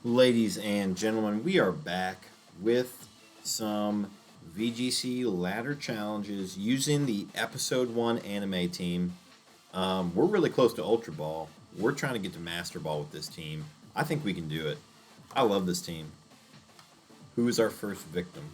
Ladies and gentlemen, we are back with some VGC ladder challenges using the episode 1 anime team. We're really close to Ultra Ball. We're trying to get to Master Ball with this team. I think we can do it. I love this team. Who is our first victim?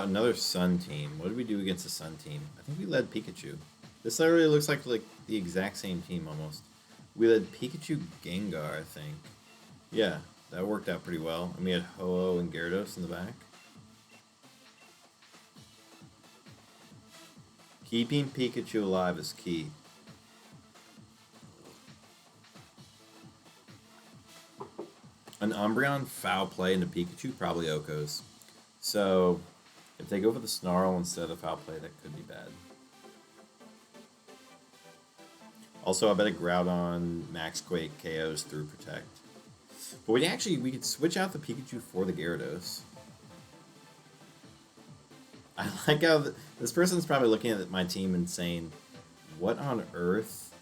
Another Sun team. What did we do against the Sun team? I think we led Pikachu. This literally looks like the exact same team almost. We led Pikachu Gengar, I think. Yeah, that worked out pretty well. And we had Ho-Oh and Gyarados in the back. Keeping Pikachu alive is key. An Umbreon foul play into Pikachu, probably Oko's. So, if they go for the Snarl instead of foul play, that could be bad. Also, I bet a Groudon Max Quake KOs through Protect. But we could switch out the Pikachu for the Gyarados. I like how this person's probably looking at my team and saying, what on earth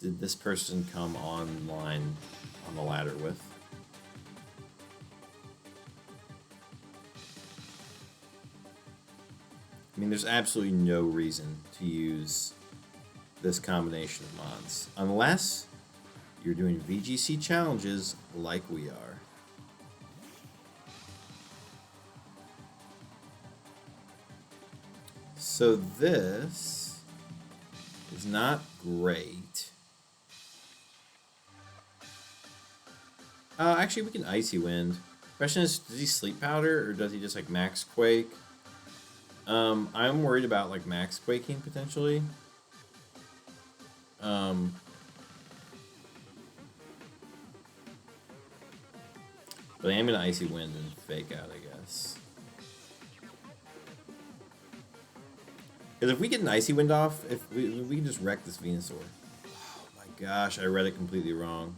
did this person come online on the ladder with? I mean, there's absolutely no reason to use this combination of mods. Unless you're doing VGC challenges like we are. So this is not great. Actually, we can Icy Wind. Question is, does he Sleep Powder or does he just like Max Quake? I'm worried about like Max Quaking potentially. But I am gonna Icy Wind and Fake Out, I guess. Because if we get an Icy Wind off, if we can just wreck this Venusaur. Oh my gosh, I read it completely wrong.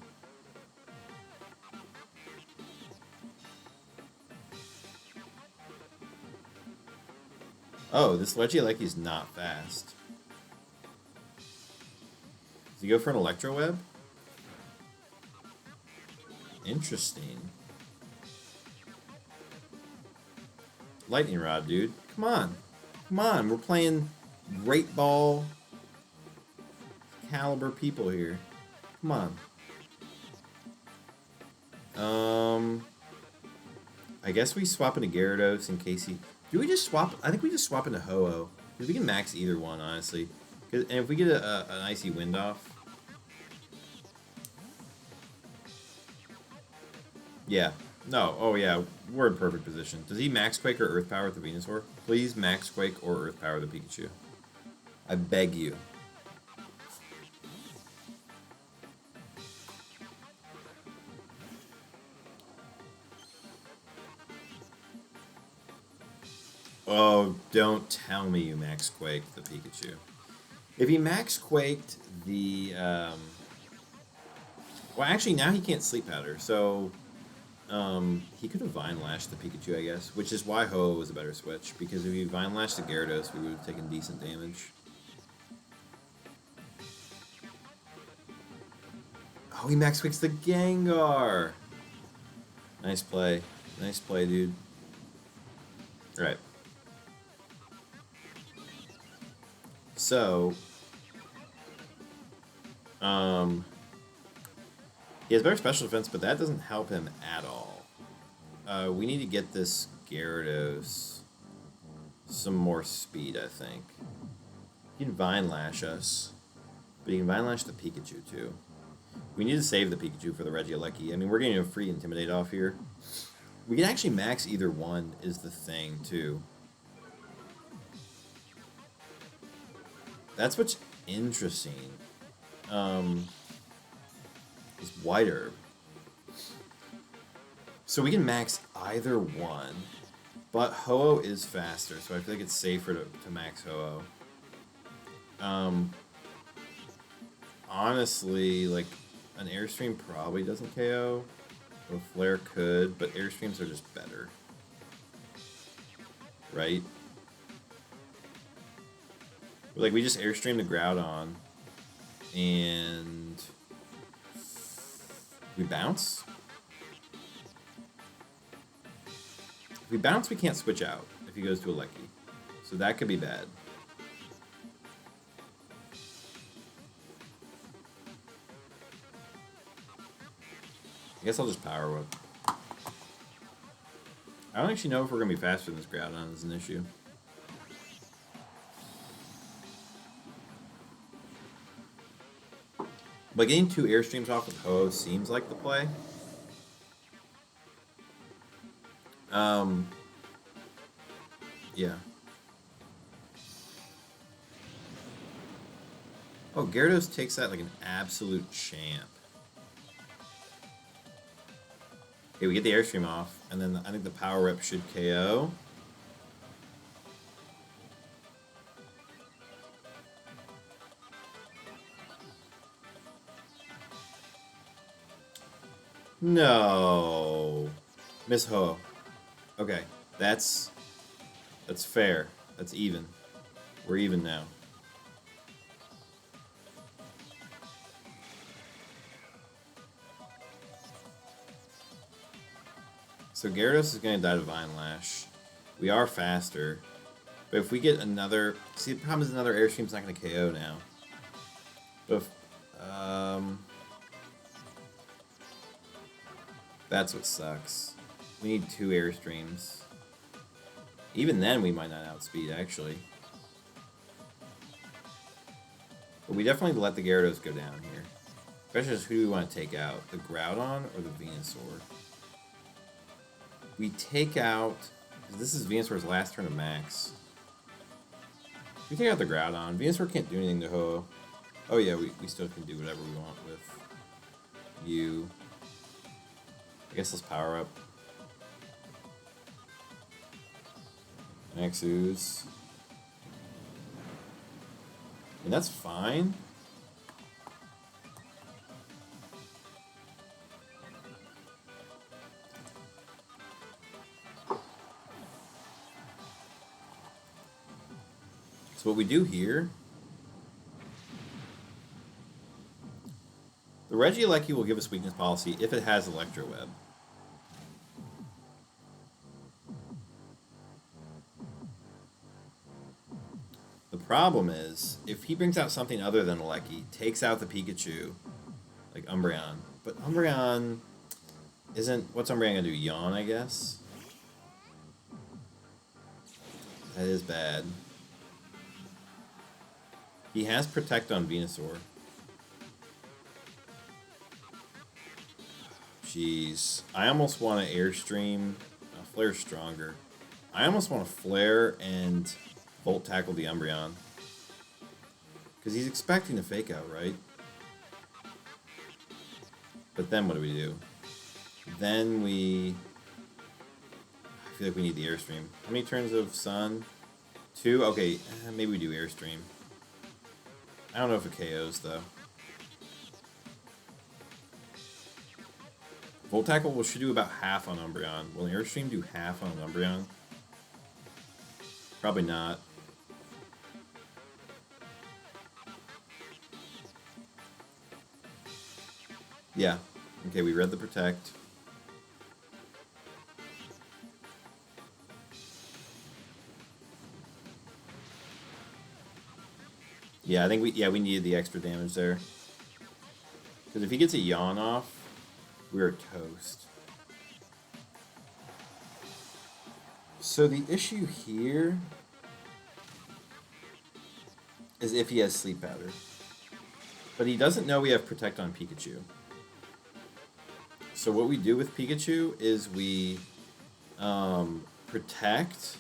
Oh, this Regieleki's not fast. Does he go for an Electro Web? Interesting. Lightning Rod, dude. Come on. Come on. We're playing Great Ball caliber people here. Come on. I guess we swap into Gyarados in case he... Do we just swap? I think we just swap into Ho-Oh. Because we can max either one, honestly. And if we get an Icy Wind off... Yeah. No. Oh, yeah. We're in perfect position. Does he Max Quake or Earth Power with the Venusaur? Please Max Quake or Earth Power the Pikachu. I beg you. Oh, don't tell me you Max Quaked the Pikachu. If he Max Quaked the... Well, actually, now he can't Sleep Powder, so... he could have Vine Lashed the Pikachu, I guess, which is why Ho-Oh was a better switch, because if he Vine Lashed the Gyarados, we would have taken decent damage. Oh, he Max Quakes the Gengar! Nice play. Nice play, dude. Alright. So, he has better special defense, but that doesn't help him at all. We need to get this Gyarados some more speed, I think. He can Vine Lash us, but he can Vine Lash the Pikachu, too. We need to save the Pikachu for the Regieleki. I mean, we're getting a free Intimidate off here. We can actually max either one, is the thing, too. That's what's interesting. Is White Herb. So we can max either one, but Ho-Oh is faster, so I feel like it's safer to max Ho-Oh. Honestly, like, an Airstream probably doesn't KO. A Flare could, but Airstreams are just better. right? Like, we just Airstream the Groudon, and we bounce? If we bounce, we can't switch out if he goes to a Lecky. So that could be bad. I guess I'll just Power Whip. I don't actually know if we're going to be faster than this Groudon is an issue. But getting 2 Airstreams off with Ho seems like the play. Yeah. Oh, Gyarados takes that like an absolute champ. Okay, we get the Airstream off, and then I think the Power Whip should KO. No. Miss Ho. Okay, that's fair. That's even. We're even now. So Gyarados is going to die to Vine Lash. We are faster. But if we get another... See, the problem is another Airstream's not going to KO now. But if, that's what sucks. We need 2 Airstreams. Even then, we might not outspeed, actually. But we definitely let the Gyarados go down here. Especially just who do we want to take out? The Groudon or the Venusaur? We take out... This is Venusaur's last turn of Max. We take out the Groudon. Venusaur can't do anything to Ho. Oh yeah, we still can do whatever we want with you. I guess let's Power Up. Max Ooze. And that's fine. So what we do here... The Regieleki will give us weakness policy if it has Electro Web. The problem is, if he brings out something other than Lecky, takes out the Pikachu, like Umbreon. But Umbreon isn't... What's Umbreon going to do? Yawn, I guess? That is bad. He has Protect on Venusaur. Jeez. I almost want to Airstream. Flare's stronger. I almost want to Flare and Volt Tackle the Umbreon. Because he's expecting a Fake Out, right? But then what do? Then we... I feel like we need the Airstream. How many turns of Sun? 2? Okay, maybe we do Airstream. I don't know if it KOs, though. Volt Tackle should do about half on Umbreon. Will Airstream do half on Umbreon? Probably not. Yeah. Okay, we read the Protect. Yeah, I think we needed the extra damage there. Because if he gets a Yawn off, we're toast. So the issue here is if he has Sleep Powder. But he doesn't know we have Protect on Pikachu. So what we do with Pikachu is we Protect,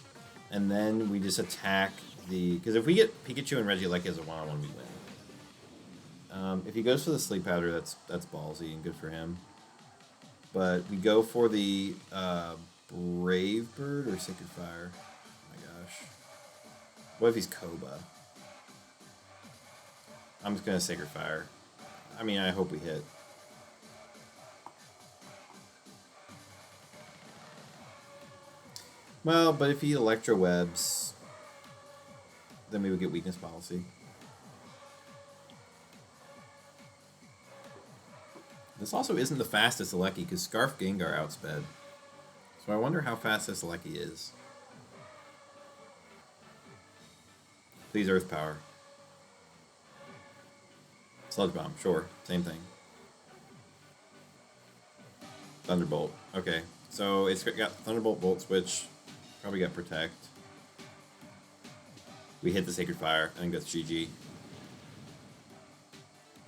and then we just attack the... Because if we get Pikachu and Regieleki as a one-on-one, we win. If he goes for the Sleep Powder, that's ballsy and good for him. But we go for the Brave Bird or Sacred Fire. Oh my gosh. What if he's Koba? I'm just going to Sacred Fire. I mean, I hope we hit. Well, but if he electro webs, then we would get weakness policy. This also isn't the fastest Alecki because Scarf Gengar outsped. So I wonder how fast this Alecki is. Please Earth Power. Sludge Bomb, sure. Same thing. Thunderbolt. Okay. So it's got Thunderbolt, Volt Switch. Probably got Protect. We hit the Sacred Fire. I think that's GG.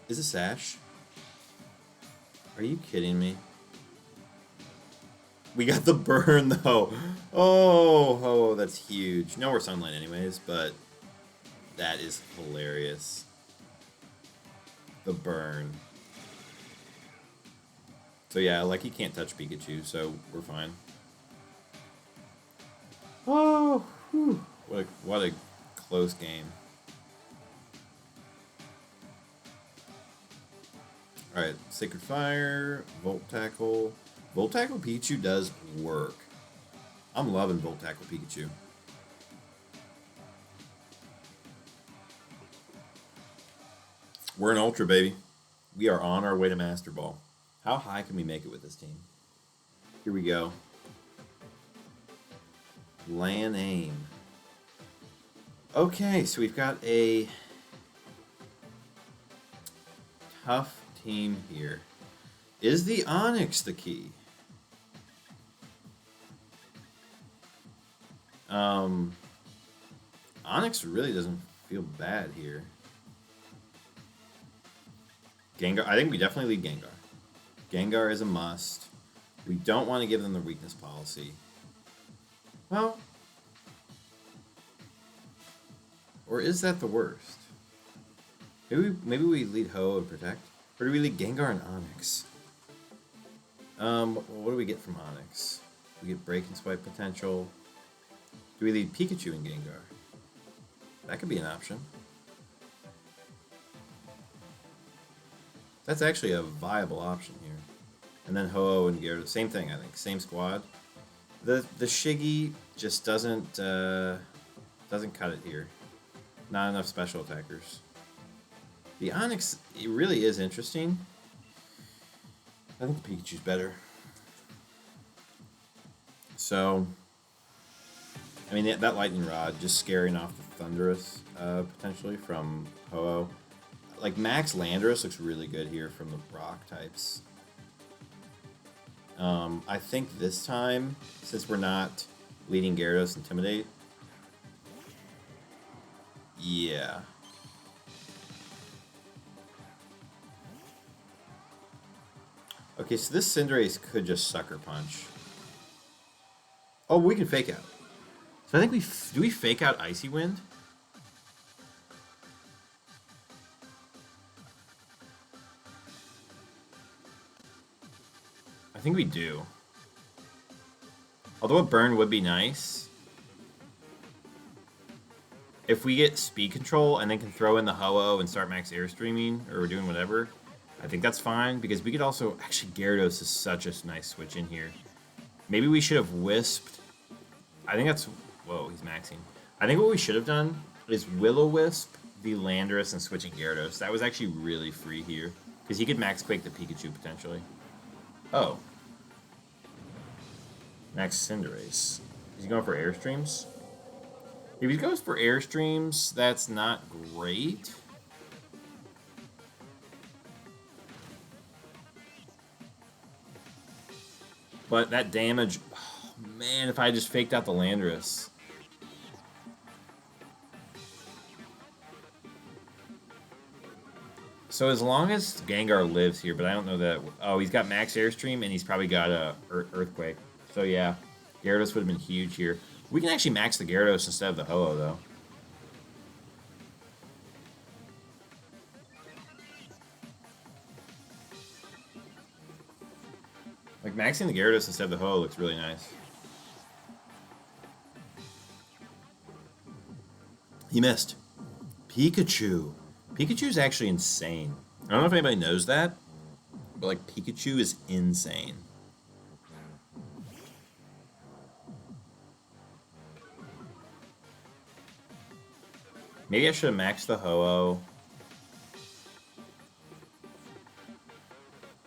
Is it Sash? Are you kidding me? We got the burn, though. Oh, that's huge. No more Sunlight anyways, but that is hilarious. The burn. So yeah, like he can't touch Pikachu, so we're fine. Oh, whew. What a close game. Alright, Sacred Fire, Volt Tackle. Volt Tackle Pikachu does work. I'm loving Volt Tackle Pikachu. We're an Ultra, baby. We are on our way to Master Ball. How high can we make it with this team? Here we go. Lan Aim. Okay, so we've got a tough team here. Is the Onix the key? Onix really doesn't feel bad here. Gengar, I think we definitely lead Gengar. Gengar is a must. We don't want to give them the weakness policy. Well, or is that the worst? Maybe we lead Ho and Protect? Or do we lead Gengar and Onix? What do we get from Onix? We get Break and Swipe potential. Do we lead Pikachu and Gengar? That could be an option. That's actually a viable option here. And then Ho-Oh and Gyarados, same thing, I think. Same squad. The Shiggy just doesn't cut it here. Not enough special attackers. The Onix, it really is interesting. I think the Pikachu's better. So, I mean, that Lightning Rod just scaring off the Thundurus, potentially, from Ho-Oh. Like, Max Landorus looks really good here from the rock types. I think this time, since we're not leading Gyarados Intimidate, yeah. Okay, so this Cinderace could just Sucker Punch. Oh, we can Fake Out. So I think do we Fake Out Icy Wind? I think we do. Although a burn would be nice. If we get speed control and then can throw in the Ho-Oh and start max airstreaming or doing whatever, I think that's fine because we could also... Actually, Gyarados is such a nice switch in here. Maybe we should have Wisped. I think that's... Whoa, he's maxing. I think what we should have done is Will-O-Wisp the Landorus and switching Gyarados. That was actually really free here because he could max Quake the Pikachu potentially. Oh. Max Cinderace. Is he going for Airstreams? If he goes for Airstreams, that's not great. But that damage... Oh, man, if I just faked out the Landorus. So as long as Gengar lives here, but I don't know that... Oh, he's got max Airstream, and he's probably got a Earthquake. So yeah, Gyarados would have been huge here. We can actually max the Gyarados instead of the Ho-Oh, though. Like, maxing the Gyarados instead of the Ho-Oh looks really nice. He missed. Pikachu. Pikachu's actually insane. I don't know if anybody knows that, but, like, Pikachu is insane. Maybe I should have maxed the Ho-Oh.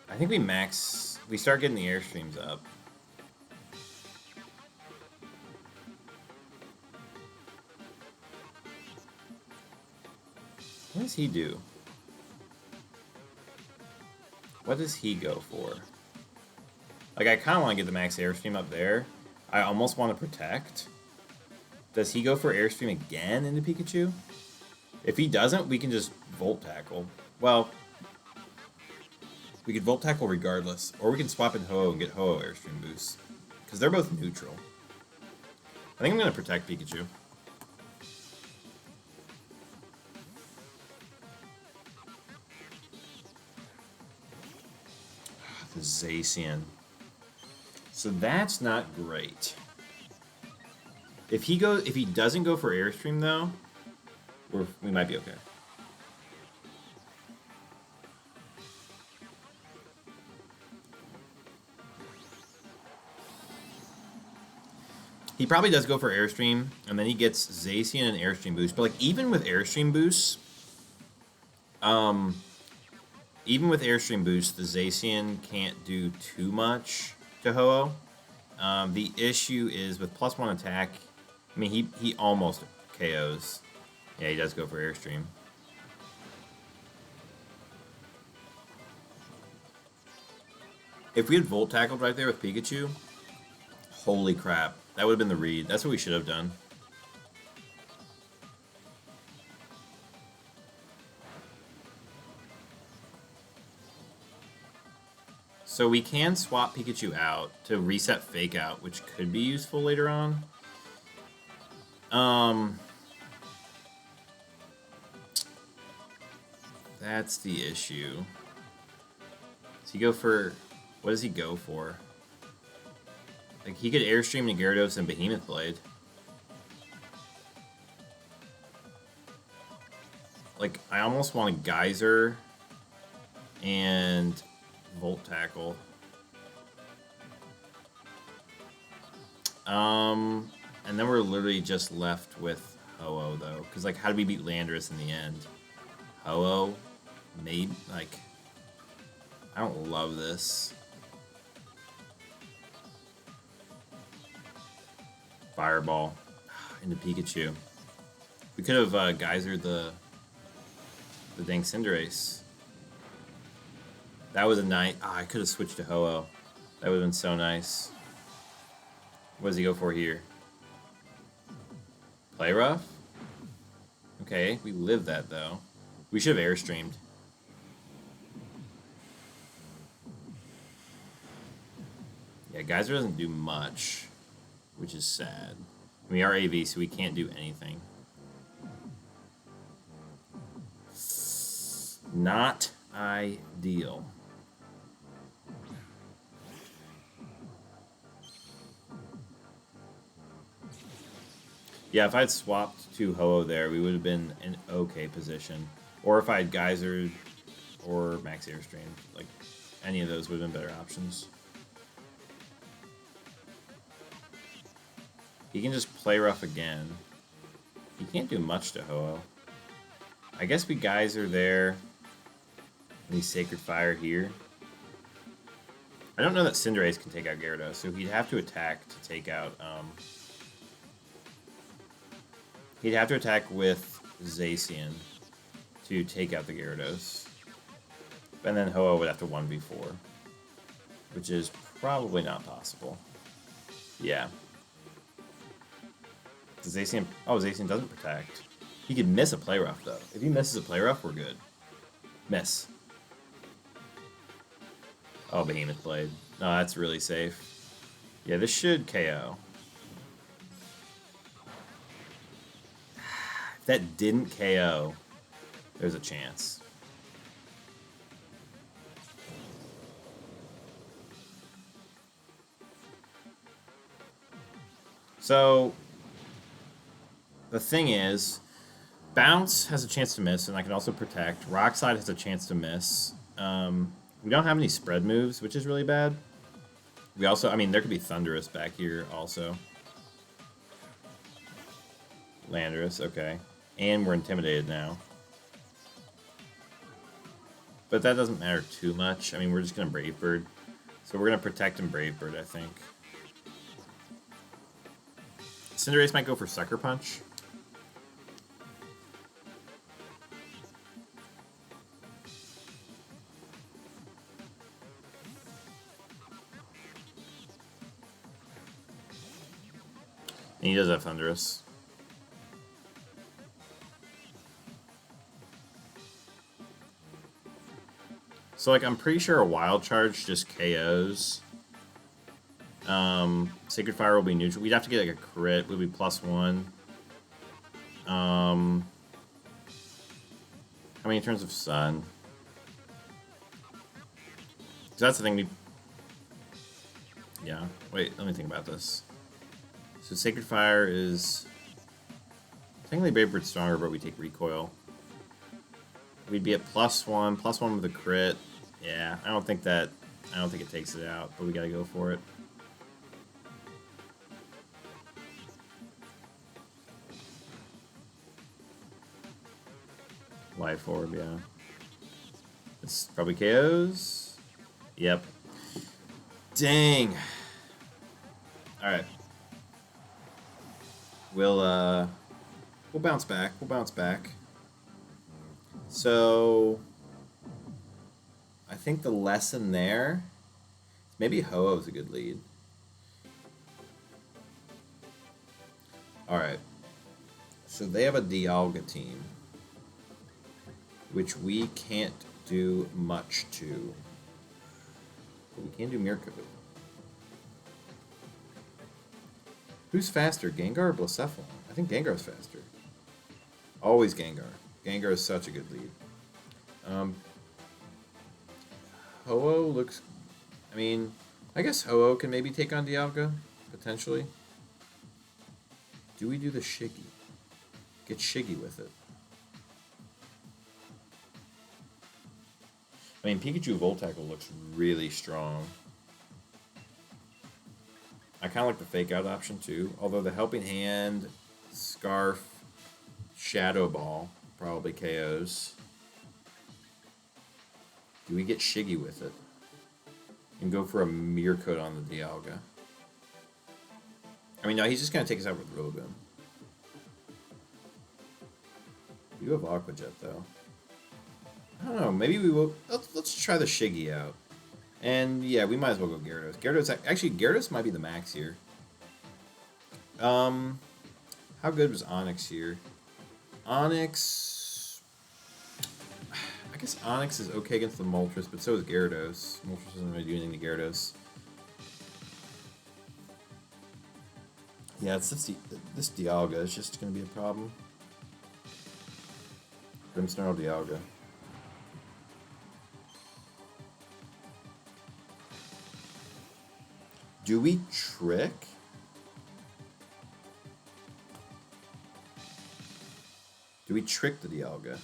I think we start getting the Airstreams up. What does he do? What does he go for? Like, I kind of want to get the max Airstream up there. I almost want to protect. Does he go for Airstream again into Pikachu? If he doesn't, we can just Volt Tackle. Well, we could Volt Tackle regardless. Or we can swap in Ho-Oh and get Ho-Oh Airstream boost. Because they're both neutral. I think I'm going to protect Pikachu. The Zacian. So that's not great. If he doesn't go for Airstream though, we might be okay. He probably does go for Airstream, and then he gets Zacian and Airstream boost. But like even with Airstream boosts, the Zacian can't do too much to Ho-Oh. The issue is with +1 attack. I mean, he almost KOs. Yeah, he does go for Airstream. If we had Volt Tackled right there with Pikachu, holy crap. That would have been the read. That's what we should have done. So we can swap Pikachu out to reset Fake Out, which could be useful later on. That's the issue. Does he go for... What does he go for? Like, he could Airstream to Gyarados and Behemoth Blade. Like, I almost want a Geyser and Volt Tackle. And then we're literally just left with Ho-Oh, though. Because, like, how do we beat Landorus in the end? Ho-Oh? Maybe, like... I don't love this. Fireball into Pikachu. We could have Geysered the dang Cinderace. That was a nice... I could have switched to Ho-Oh. That would have been so nice. What does he go for here? Play Rough? Okay, we lived that, though. We should have Airstreamed. Yeah, Geyser doesn't do much, which is sad. We are AV, so we can't do anything. Not ideal. Yeah, if I'd swapped to Ho-Oh there, we would have been in okay position. Or if I had Geyser or Max Airstream, like any of those would have been better options. He can just play rough again. He can't do much to Ho-Oh. I guess we Geyser there. And he Sacred Fire here. I don't know that Cinderace can take out Gyarados, so he'd have to attack to take out... he'd have to attack with Zacian to take out the Gyarados. And then Ho-Oh would have to 1v4. Which is probably not possible. Yeah. Does Zacian... Oh, Zacian doesn't protect. He could miss a Play Rough, though. If he misses a Play Rough, we're good. Miss. Oh, Behemoth Blade. No, that's really safe. Yeah, this should KO. If that didn't KO, there's a chance. So, the thing is, Bounce has a chance to miss, and I can also protect. Rock Slide has a chance to miss. We don't have any spread moves, which is really bad. We also, I mean, there could be Thunderous back here also. Landorus, okay. And we're intimidated now. But that doesn't matter too much. I mean, we're just going to Brave Bird. So we're going to protect and Brave Bird, I think. Cinderace might go for Sucker Punch. And he does have Thunderous. So, like, I'm pretty sure a Wild Charge just KOs. Sacred Fire will be neutral. We'd have to get, like, a crit. It would be +1. How many turns of Sun? So that's the thing. Yeah. Wait, let me think about this. So Sacred Fire is... Technically Brave Bird's stronger, but we take Recoil. We'd be at +1 with a crit. Yeah, I don't think it takes it out, but we gotta go for it. Life Orb, yeah. This probably KOs. Yep. Dang. Alright. We'll bounce back. So I think the lesson there, maybe Ho-Oh's a good lead. Alright. So they have a Dialga team, which we can't do much to. But we can do Mirko. Who's faster, Gengar or Blacephalon? I think Gengar's faster. Always Gengar. Gengar is such a good lead. Ho-Oh looks... I mean, I guess Ho-Oh can maybe take on Dialga, potentially. Do we do the Shiggy? Get Shiggy with it. I mean, Pikachu Volt-Tackle looks really strong. I kind of like the Fake Out option, too. Although the Helping Hand, Scarf, Shadow Ball probably KOs. Do we get Shiggy with it? And go for a Mirror Coat on the Dialga. I mean, no, he's just going to take us out with Rillaboom. We do have Aqua Jet, though. I don't know, maybe we will... Let's try the Shiggy out. And, yeah, we might as well go Gyarados. Actually, Gyarados might be the max here. How good was Onix here? Onix... I guess Onix is okay against the Moltres, but so is Gyarados. Moltres doesn't really do anything to Gyarados. Yeah, it's this Dialga is just going to be a problem. Grimmsnarl Dialga. Do we trick? Do we trick the Dialga?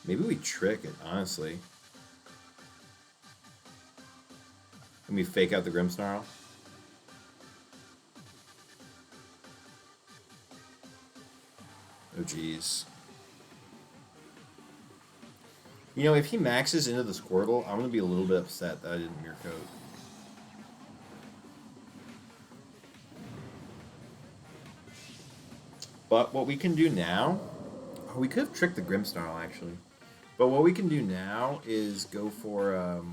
Maybe we trick it, honestly. Can we fake out the Grimmsnarl? Oh, jeez. You know, if he maxes into the Squirtle, I'm going to be a little bit upset that I didn't Mirror Coat. But what we can do now... Oh, we could have tricked the Grimmsnarl, actually. But what we can do now is go for...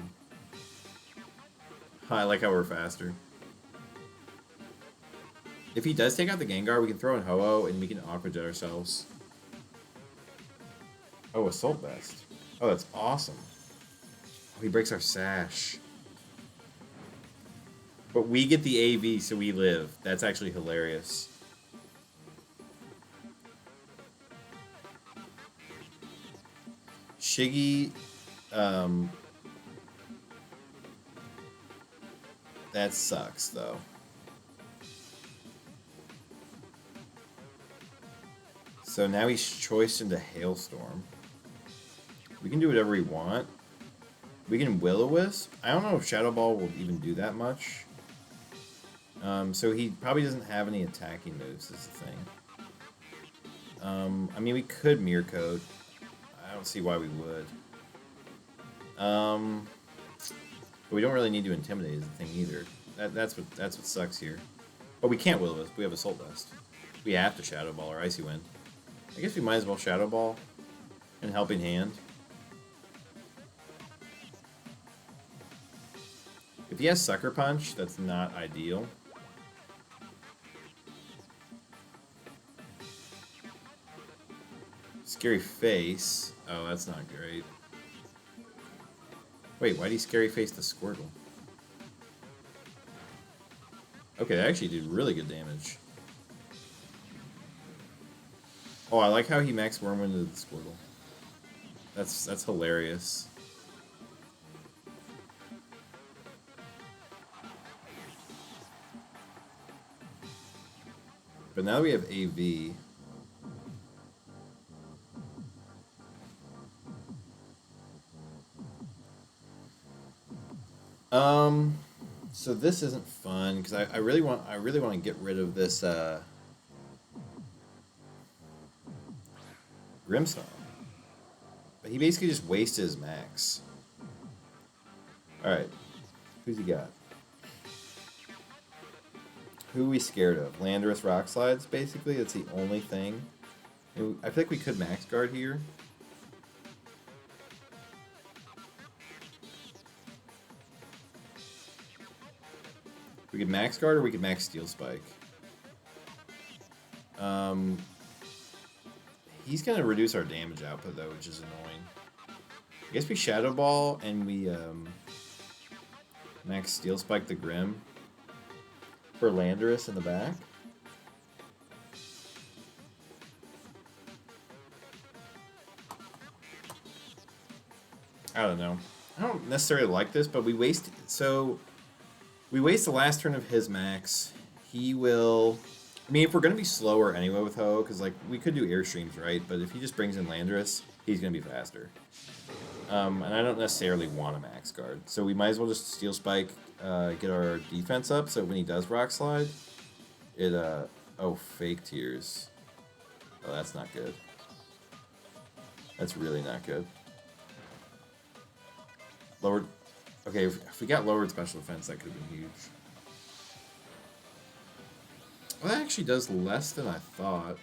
I like how we're faster. If he does take out the Gengar, we can throw in Ho-Oh and we can Aqua Jet ourselves. Oh, Assault Vest. Oh, that's awesome. Oh, he breaks our Sash. But we get the AV, so we live. That's actually hilarious. Shiggy, that sucks, though. So now he's choiced into Hailstorm. We can do whatever we want. We can Will-O-Wisp. I don't know if Shadow Ball will even do that much. So he probably doesn't have any attacking moves, is the thing. I mean, we could mirror code. I don't see why we would. But we don't really need to intimidate is the thing either. That's what sucks here. But we can't Will-O-Wisp. We have Assault Vest. We have to Shadow Ball or Icy Wind. I guess we might as well Shadow Ball and Helping Hand. If he has Sucker Punch, that's not ideal. Scary Face. Oh, that's not great. Wait, why did he Scary Face the Squirtle? Okay, that actually did really good damage. Oh, I like how he max Wormwind to the Squirtle. That's hilarious. But now we have AV. So this isn't fun because I really want to get rid of this Grimmsnarl. But he basically just wasted his max. Alright. Who's he got? Who are we scared of? Landorus Rock Slides, basically. That's the only thing. I feel like we could max guard here. We could max guard or we could max Steel Spike. He's going to reduce our damage output, though, which is annoying. I guess we Shadow Ball and we max Steel Spike the Grim for Landorus in the back. I don't know. I don't necessarily like this, but we waste... So, we waste the last turn of his max. He will... I mean, if we're going to be slower anyway with Ho, because, like, we could do Airstreams, right? But if he just brings in Landorus, he's going to be faster. And I don't necessarily want a max guard. So we might as well just Steel Spike, get our defense up, so when he does Rock Slide, it, oh, Fake Tears. Oh, that's not good. That's really not good. Lowered... Okay, if we got lowered special defense, that could have been huge. Well, that actually does less than I thought.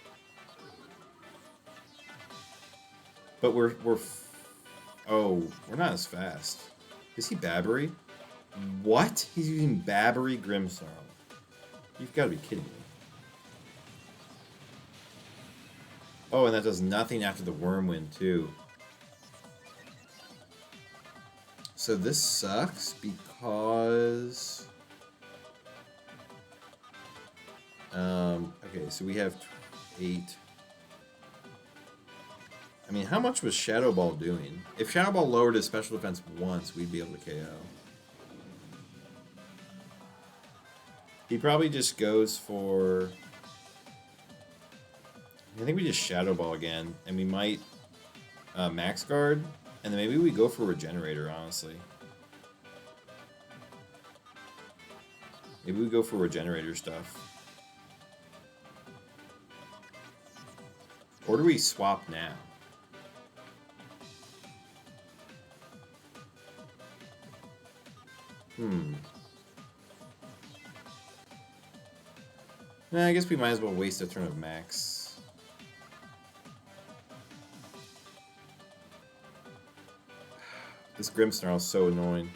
But we're not as fast. Is he Babbery? What? He's using Babbery Grimmsnarl. You've got to be kidding me. Oh, and that does nothing after the Wormwind, too. So this sucks because... okay, so we have 8. I mean, how much was Shadow Ball doing? If Shadow Ball lowered his special defense once, we'd be able to KO. He probably just goes for... I think we just Shadow Ball again, and we might Max Guard, and then maybe we go for Regenerator, honestly. Maybe we go for Regenerator stuff. Or do we swap now? Nah, I guess we might as well waste a turn of Max. This Grimmsnarl is so annoying.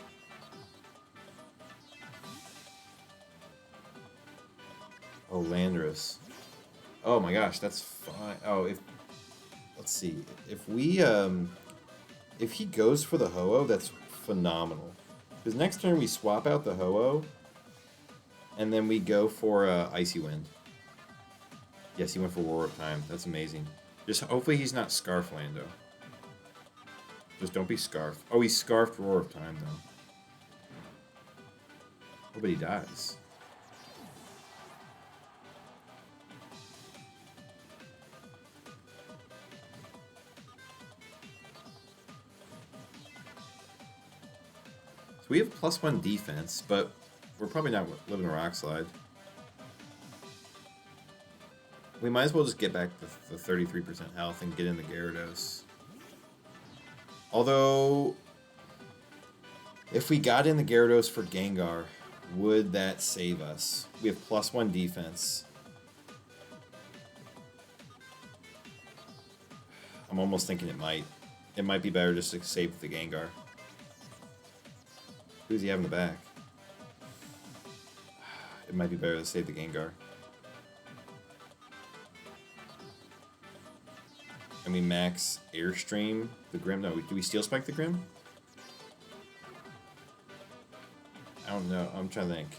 Oh, Landorus. Oh my gosh, that's fine. Oh, let's see. If we if he goes for the Ho-Oh, that's phenomenal. Because next turn we swap out the Ho-Oh, and then we go for Icy Wind. Yes, he went for War of Time. That's amazing. Just hopefully he's not Scarf Lando. Just don't be Scarf. Oh, he Scarfed Roar of Time though. Oh, but he dies. We have +1 defense, but we're probably not living a Rock Slide. We might as well just get back the 33% health and get in the Gyarados. Although, if we got in the Gyarados for Gengar, would that save us? We have +1 defense. I'm almost thinking it might. It might be better just to save the Gengar. Who's he have in the back? It might be better to save the Gengar. And we max Airstream the Grim. No, do we Steel Spike the Grim? I don't know. I'm trying to think.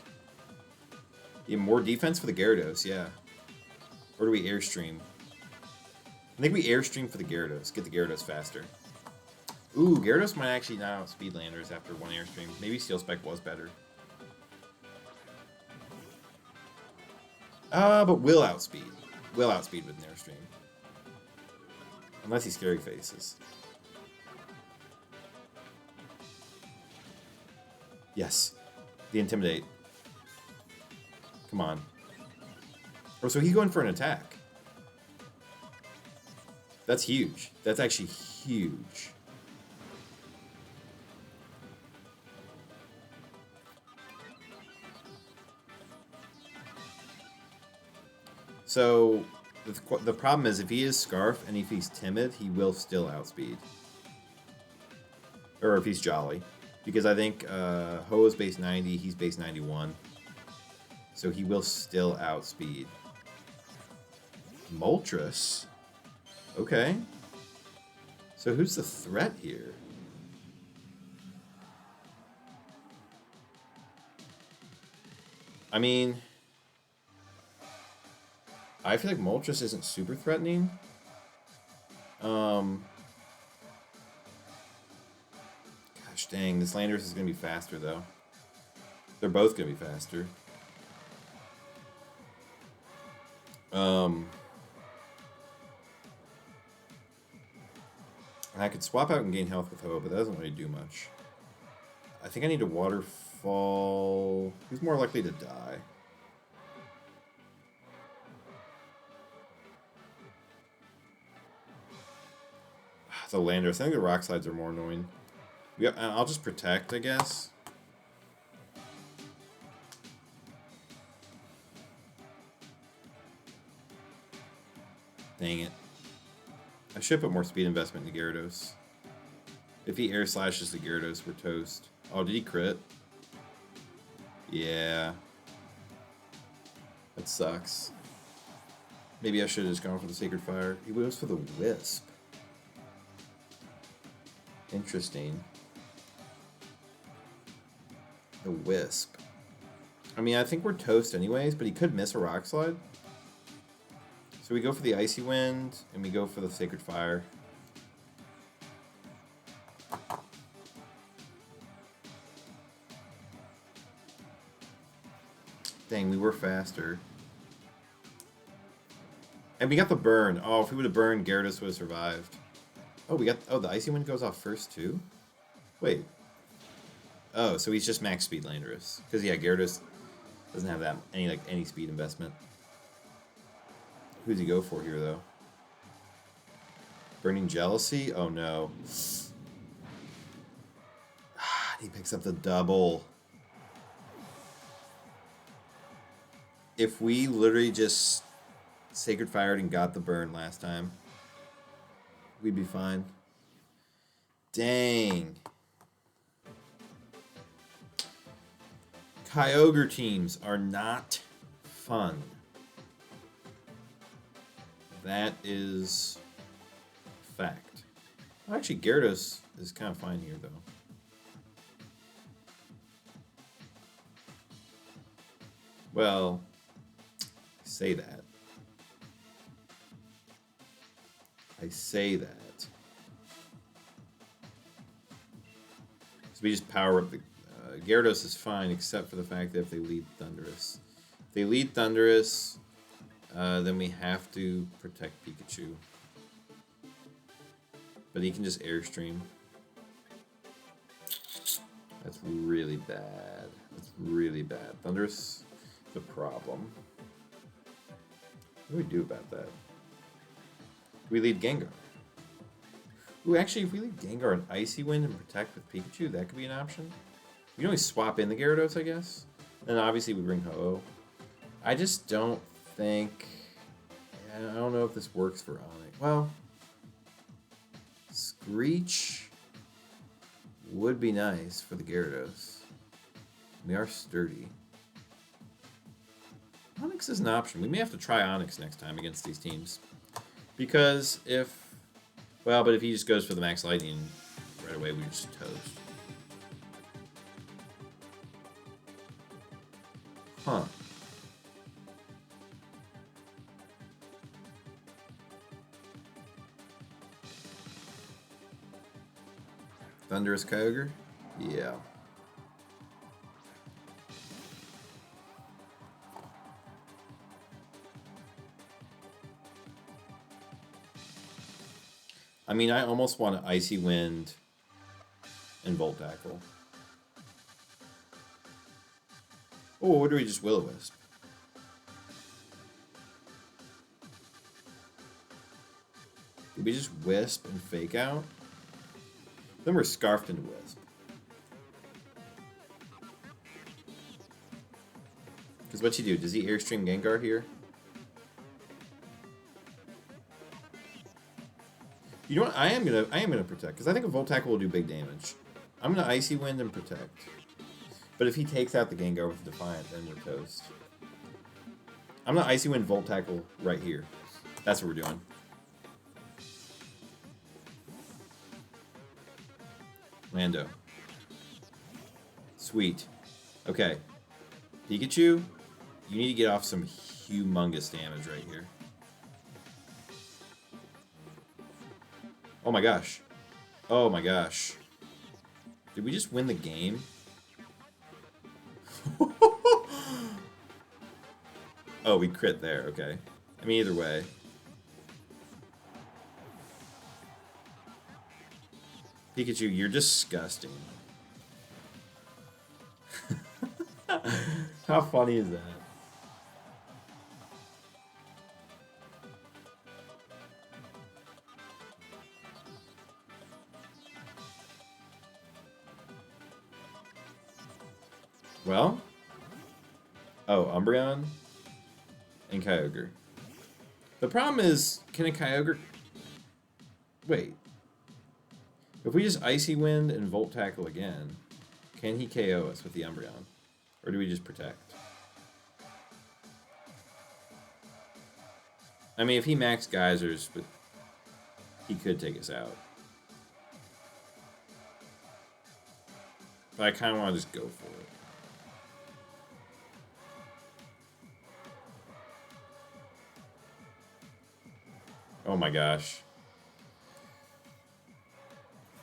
Yeah, more defense for the Gyarados, yeah. Or do we Airstream? I think we Airstream for the Gyarados. Get the Gyarados faster. Ooh, Gyarados might actually not outspeed Landers after one Airstream. Maybe Steel Spike was better. But will outspeed. Will outspeed with an Airstream. Unless he Scary Faces. Yes. The Intimidate. Come on. Oh, so he's going for an attack. That's huge. That's actually huge. So, the problem is if he is Scarf and if he's timid, he will still outspeed. Or if he's Jolly. Because I think Ho is base 90, he's base 91. So he will still outspeed. Moltres? Okay. So who's the threat here? I mean, I feel like Moltres isn't super threatening. Gosh dang, this Landers is going to be faster, though. They're both going to be faster. And I could swap out and gain health with Ho, but that doesn't really do much. I think I need a Waterfall. Who's more likely to die? The Landers. I think the Rock Slides are more annoying. Yeah, I'll just Protect, I guess. Dang it. I should put more speed investment in the Gyarados. If he Air Slashes the Gyarados, we're toast. Oh, did he crit? Yeah. That sucks. Maybe I should have just gone for the Sacred Fire. He goes for the Wisp. Interesting. The Wisp. I mean, I think we're toast anyways, but he could miss a Rock Slide. So we go for the Icy Wind, and we go for the Sacred Fire. Dang, we were faster. And we got the burn. Oh, if we would have burned, Gyarados would have survived. Oh, we got... Oh, the Icy Wind goes off first, too? Wait. Oh, so he's just max speed Landorus. Because, yeah, Gyarados doesn't have that any speed investment. Who does he go for here, though? Burning Jealousy? Oh, no. He picks up the double. If we literally just Sacred Fired and got the burn last time, we'd be fine. Dang. Kyogre teams are not fun. That is fact. Actually, Gyarados is kind of fine here, though. Well, I say that. I say that. So we just power up the... Gyarados is fine, except for the fact that if they lead Thundurus. If they lead Thundurus... then we have to protect Pikachu. But he can just Airstream. That's really bad. That's really bad. Thundurus is a problem. What do we do about that? We leave Gengar. Ooh, actually, if we leave Gengar on Icy Wind and Protect with Pikachu, that could be an option. We can always swap in the Gyarados, I guess. And obviously we bring Ho-Oh. I just don't think... I don't know if this works for Onyx. Well, Screech would be nice for the Gyarados. We are sturdy. Onyx is an option. We may have to try Onyx next time against these teams. Because if... Well, but if he just goes for the Max Lightning right away, we just toast. Huh. Thunderous Kyogre? Yeah. I mean, I almost want an Icy Wind and Volt Tackle. Oh, what do we just Will-O-Wisp? Did we just Wisp and Fake Out? Then we're Scarfed into Wisp. Because what's he do? Does he Airstream Gengar here? You know what? I am gonna protect because I think a Volt Tackle will do big damage. I'm gonna Icy Wind and protect. But if he takes out the Gengar with Defiant, then we're toast. I'm gonna Icy Wind Volt Tackle right here. That's what we're doing. Lando. Sweet. Okay. Pikachu, you need to get off some humongous damage right here. Oh my gosh. Oh my gosh. Did we just win the game? Oh, we crit there. Okay. I mean, either way. Pikachu, you're disgusting. How funny is that? Well, oh, Umbreon and Kyogre. The problem is, can a Kyogre... Wait. If we just Icy Wind and Volt Tackle again, can he KO us with the Umbreon? Or do we just protect? I mean, if he max Geysers, but he could take us out. But I kind of want to just go for it. Oh my gosh.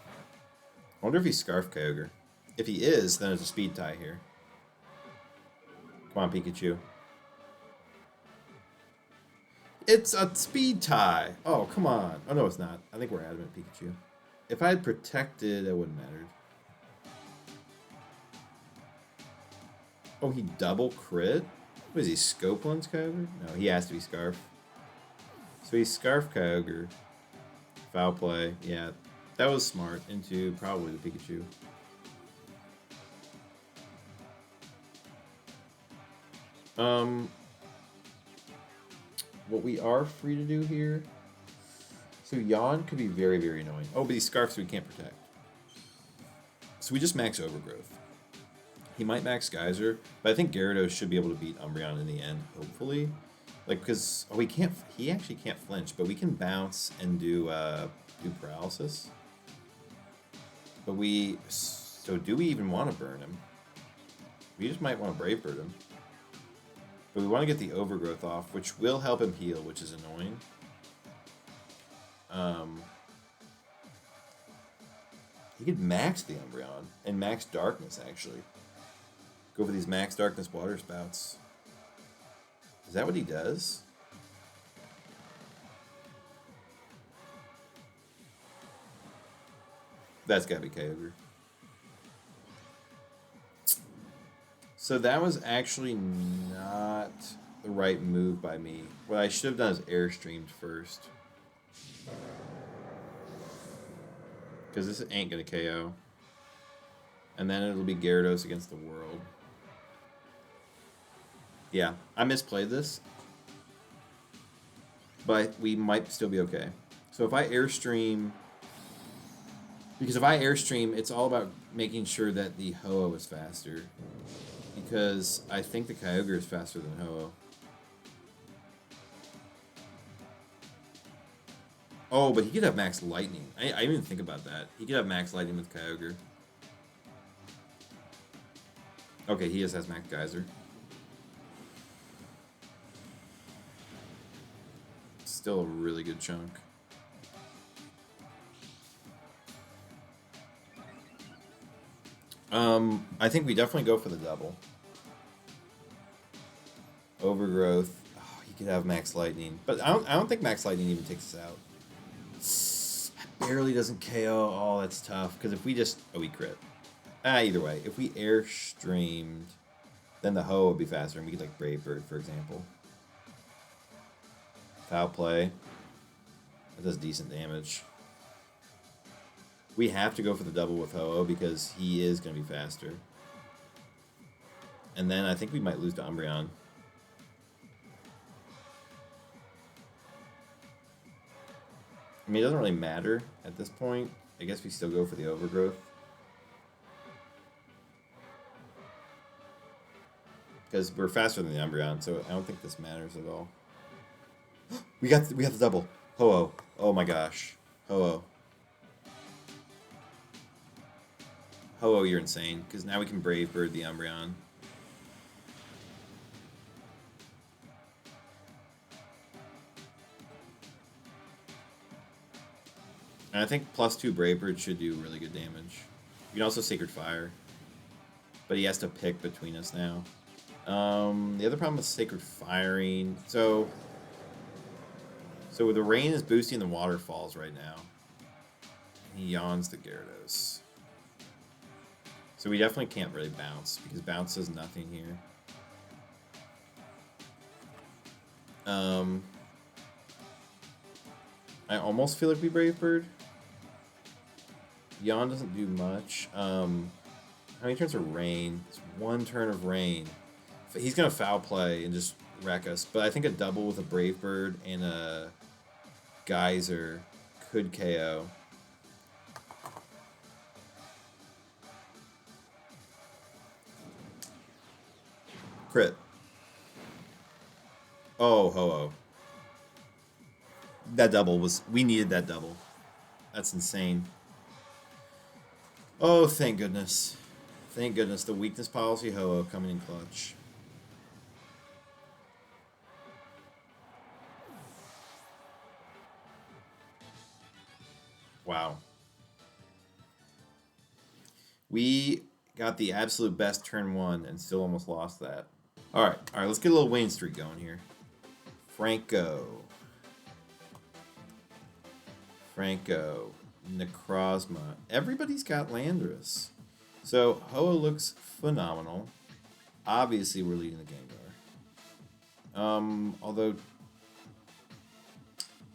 I wonder if he's Scarf Kyogre. If he is, then it's a speed tie here. Come on, Pikachu. It's a speed tie! Oh, come on. Oh, no, it's not. I think we're adamant, Pikachu. If I had protected, it wouldn't matter. Oh, he double crit? What is he, Scopeland's Kyogre? No, he has to be Scarf. So he's Scarf Kyogre. Foul play. Yeah, that was smart. Into probably the Pikachu. What we are free to do here... So Yawn could be very, very annoying. Oh, but he's Scarf, so we can't protect. So we just max Overgrowth. He might max Geyser, but I think Gyarados should be able to beat Umbreon in the end, hopefully. Like, because he can't. He actually can't flinch, but we can bounce and do paralysis. But we. So do we even want to burn him? We just might want to Brave Bird him. But we want to get the Overgrowth off, which will help him heal, which is annoying. He could max the Umbreon and max Darkness, actually. Go for these max Darkness Water Spouts. Is that what he does? That's gotta be Kyogre. So that was actually not the the right move by me. What I should have done is airstreamed first. Because this ain't going to KO. And then it'll be Gyarados against the world. Yeah, I misplayed this. But we might still be okay. So if I airstream... Because if I airstream, it's all about making sure that the Ho-Oh is faster. Because I think the Kyogre is faster than Ho-Oh. Oh, but he could have Max Lightning. I didn't even think about that. He could have Max Lightning with Kyogre. Okay, he just has Max Geyser. Still a really good chunk. I think we definitely go for the double. Overgrowth. Oh, he could have Max Lightning. But I don't think Max Lightning even takes us out. Barely doesn't KO. Oh, that's tough. Because if we just... Oh, we crit. Either way. If we airstreamed, then the Ho would be faster. And we could, like, Brave Bird, for example. Foul play. That does decent damage. We have to go for the double with Ho-Oh because he is going to be faster. And then I think we might lose to Umbreon. I mean, it doesn't really matter at this point. I guess we still go for the Overgrowth. Because we're faster than the Umbreon, so I don't think this matters at all. we got the double. Ho-Oh. Oh my gosh. Ho-Oh. Ho-Oh, you're insane. Because now we can Brave Bird the Umbreon. And I think +2 Brave Bird should do really good damage. You can also Sacred Fire. But he has to pick between us now. The other problem with Sacred Firing... So the rain is boosting the waterfalls right now. He yawns the Gyarados. So we definitely can't really bounce, because bounce does nothing here. I almost feel like we Brave Bird. Yawn doesn't do much. How many turns of rain? It's 1 turn of rain. He's going to foul play and just wreck us. But I think a double with a Brave Bird and a Geyser could KO. Crit. Oh, Ho-Oh. That double was... We needed that double. That's insane. Oh, thank goodness. Thank goodness. The weakness policy Ho-Oh coming in clutch. Wow. We got the absolute best turn 1 and still almost lost that. Alright, let's get a little winning streak going here. Franco, Necrozma. Everybody's got Landorus. So, Ho-Oh looks phenomenal. Obviously, we're leading the Gengar. Although,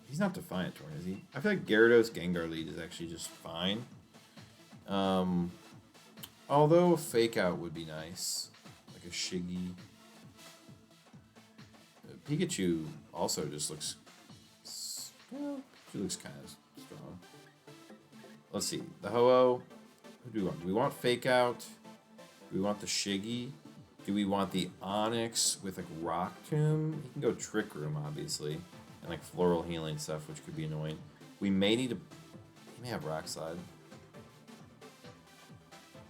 he's not Defiant Torn, is he? I feel like Gyarados Gengar lead is actually just fine. Although a Fake Out would be nice. Like a Shiggy. Pikachu also just looks... Well, she looks kind of strong. Let's see. The Ho-Oh. Who do we want? Do we want Fake Out? Do we want the Shiggy? Do we want the Onix with like Rock Tomb? You can go Trick Room, obviously. And like Floral Healing stuff, which could be annoying. We may need to... He may have Rock Slide.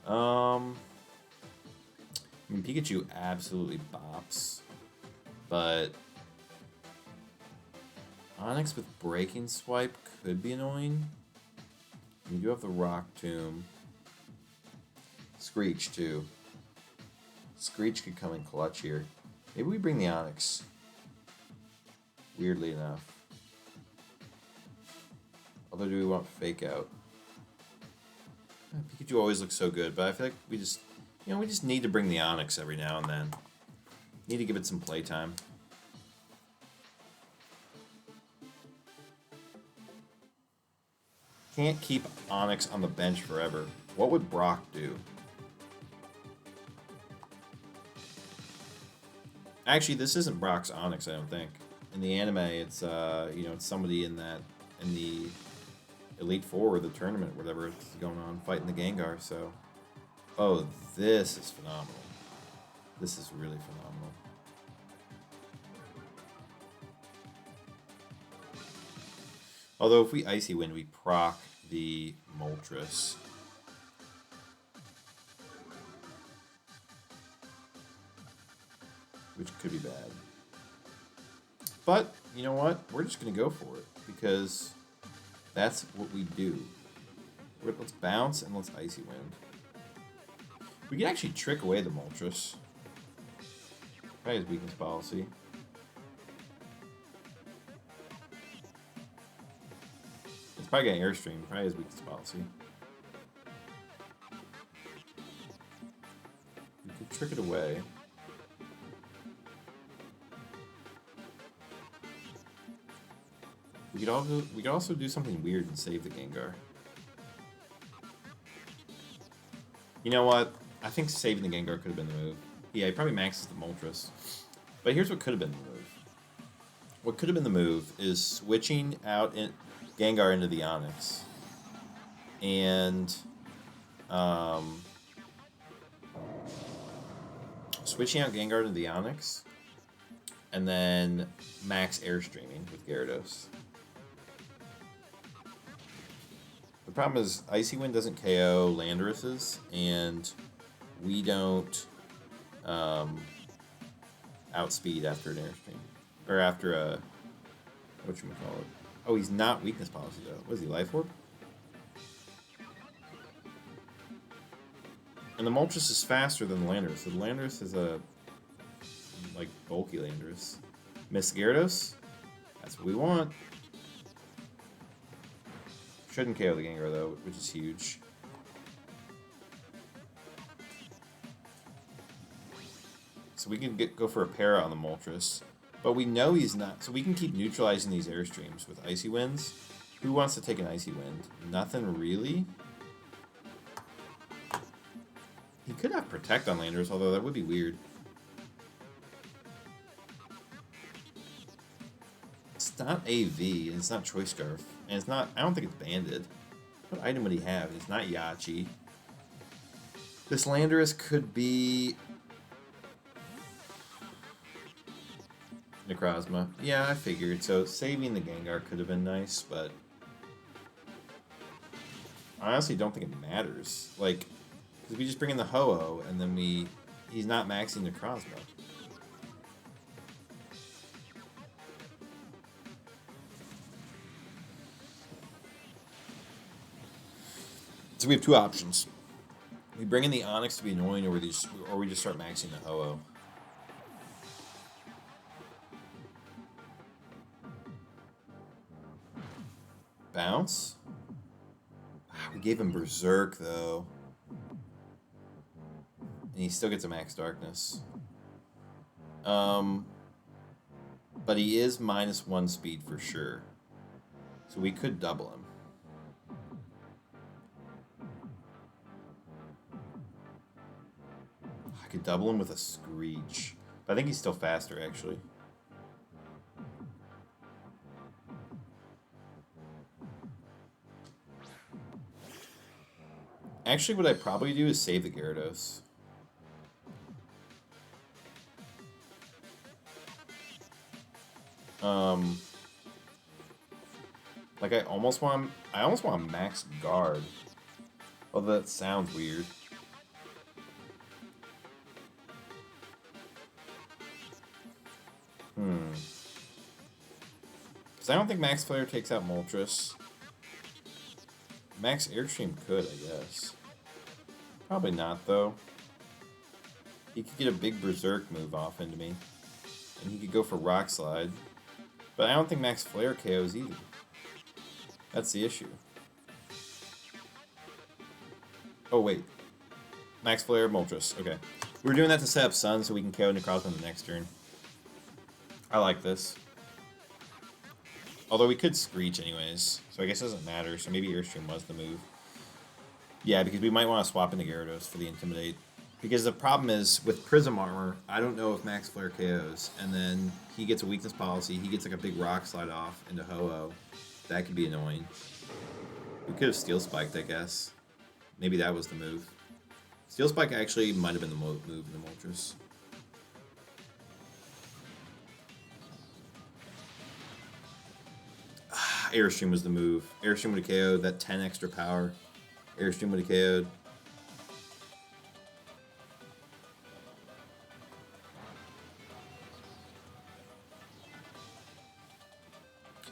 I mean, Pikachu absolutely bops. But... Onix with Breaking Swipe could be annoying. You do have the Rock Tomb. Screech, too. Screech could come in clutch here. Maybe we bring the Onix. Weirdly enough. Although, do we want Fake Out? Pikachu always looks so good, but I feel like we just... we just need to bring the Onix every now and then. Need to give it some playtime. Can't keep Onyx on the bench forever. What would Brock do? Actually, this isn't Brock's Onyx, I don't think. In the anime, it's you know, it's somebody in the Elite Four or the tournament, whatever it's going on, fighting the Gengar. So, oh, this is phenomenal. This is really phenomenal. Although if we Icy Wind, we proc the Moltres. Which could be bad. But, you know what? We're just going to go for it. Because that's what we do. Let's bounce and let's Icy Wind. We can actually trick away the Moltres. Probably his weakness policy. It's probably getting Airstream. Probably his weakness policy. We could trick it away. We could also do something weird and save the Gengar. You know what? I think saving the Gengar could have been the move. Yeah, he probably maxes the Moltres. But here's what could have been the move. What could have been the move is switching out Gengar into the Onyx. And switching out Gengar into the Onyx. And then max Airstreaming with Gyarados. The problem is Icy Wind doesn't KO Landorus's, and we don't outspeed after an Airstream. Or after a... whatchamacallit. Oh, he's not weakness policy, though. What is he, Life Orb? And the Moltres is faster than the Landorus, so the Landorus is a... like, bulky Landorus. Miss Gyarados? That's what we want. Shouldn't KO the Gengar, though, which is huge. So we can go for a para on the Moltres. But we know he's not... so we can keep neutralizing these Airstreams with Icy Winds. Who wants to take an Icy Wind? Nothing really? He could have Protect on Landers, although that would be weird. It's not AV, and it's not Choice Scarf. And it's not... I don't think it's Banded. What item would he have? It's not Yachi. This Landorus could be... Necrozma. Yeah, I figured. So saving the Gengar could have been nice, but... I honestly don't think it matters. Like, because we just bring in the Ho-Oh, and then he's not maxing Necrozma. So we have two options. We bring in the Onyx to be annoying, or we just start maxing the Ho-Oh. Bounce? We gave him Berserk, though. And he still gets a Max Darkness. But he is -1 speed for sure. So we could double him. I could double him with a Screech. But I think he's still faster, actually. Actually, what I'd probably do is save the Gyarados. Like I almost want max guard. Although that sounds weird. Because I don't think Max Flare takes out Moltres. Max Airstream could, I guess. Probably not, though. He could get a big Berserk move off into me. And he could go for Rock Slide. But I don't think Max Flare KOs either. That's the issue. Oh, wait. Max Flare, Moltres. Okay. We're doing that to set up Sun so we can KO Necrozma the next turn. I like this. Although we could Screech anyways, so I guess it doesn't matter. So maybe Airstream was the move. Yeah, because we might want to swap into Gyarados for the Intimidate. Because the problem is, with Prism Armor, I don't know if Max Flare KOs, and then he gets a weakness policy, he gets like a big Rock Slide off into Ho-Oh. That could be annoying. We could have Steel Spiked, I guess. Maybe that was the move. Steel Spike actually might have been the move in the Moltres. Airstream was the move. Airstream would have KO'd that 10 extra power. Airstream would have KO'd.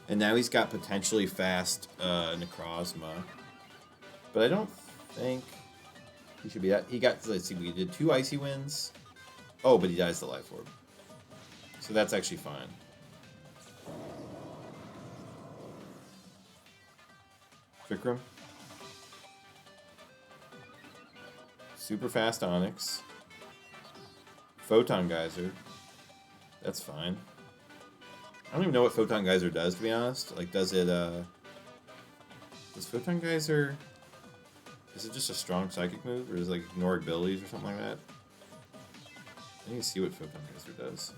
And now he's got potentially fast Necrozma. But I don't think he should be that. He got, let's see, we did 2 Icy Winds. Oh, but he dies to Life Orb. So that's actually fine. Trick Room. Super fast Onyx. Photon Geyser. That's fine. I don't even know what Photon Geyser does, to be honest. Like, does it, does Photon Geyser... Is it just a strong psychic move, or does it, like, ignore abilities or something like that? I need to see what Photon Geyser does.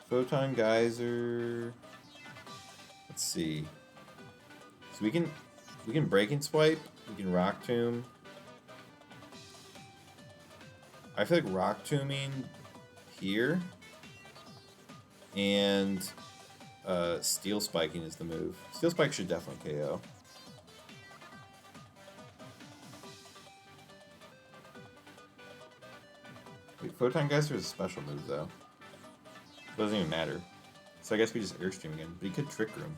Photon Geyser... Let's see. So we can Breaking Swipe, we can Rock Tomb. I feel like Rock Tombing here and Steel Spiking is the move. Steel Spike should definitely KO. Wait, Photon Geyser is a special move though. Doesn't even matter. So I guess we just Airstream again, but he could Trick Room.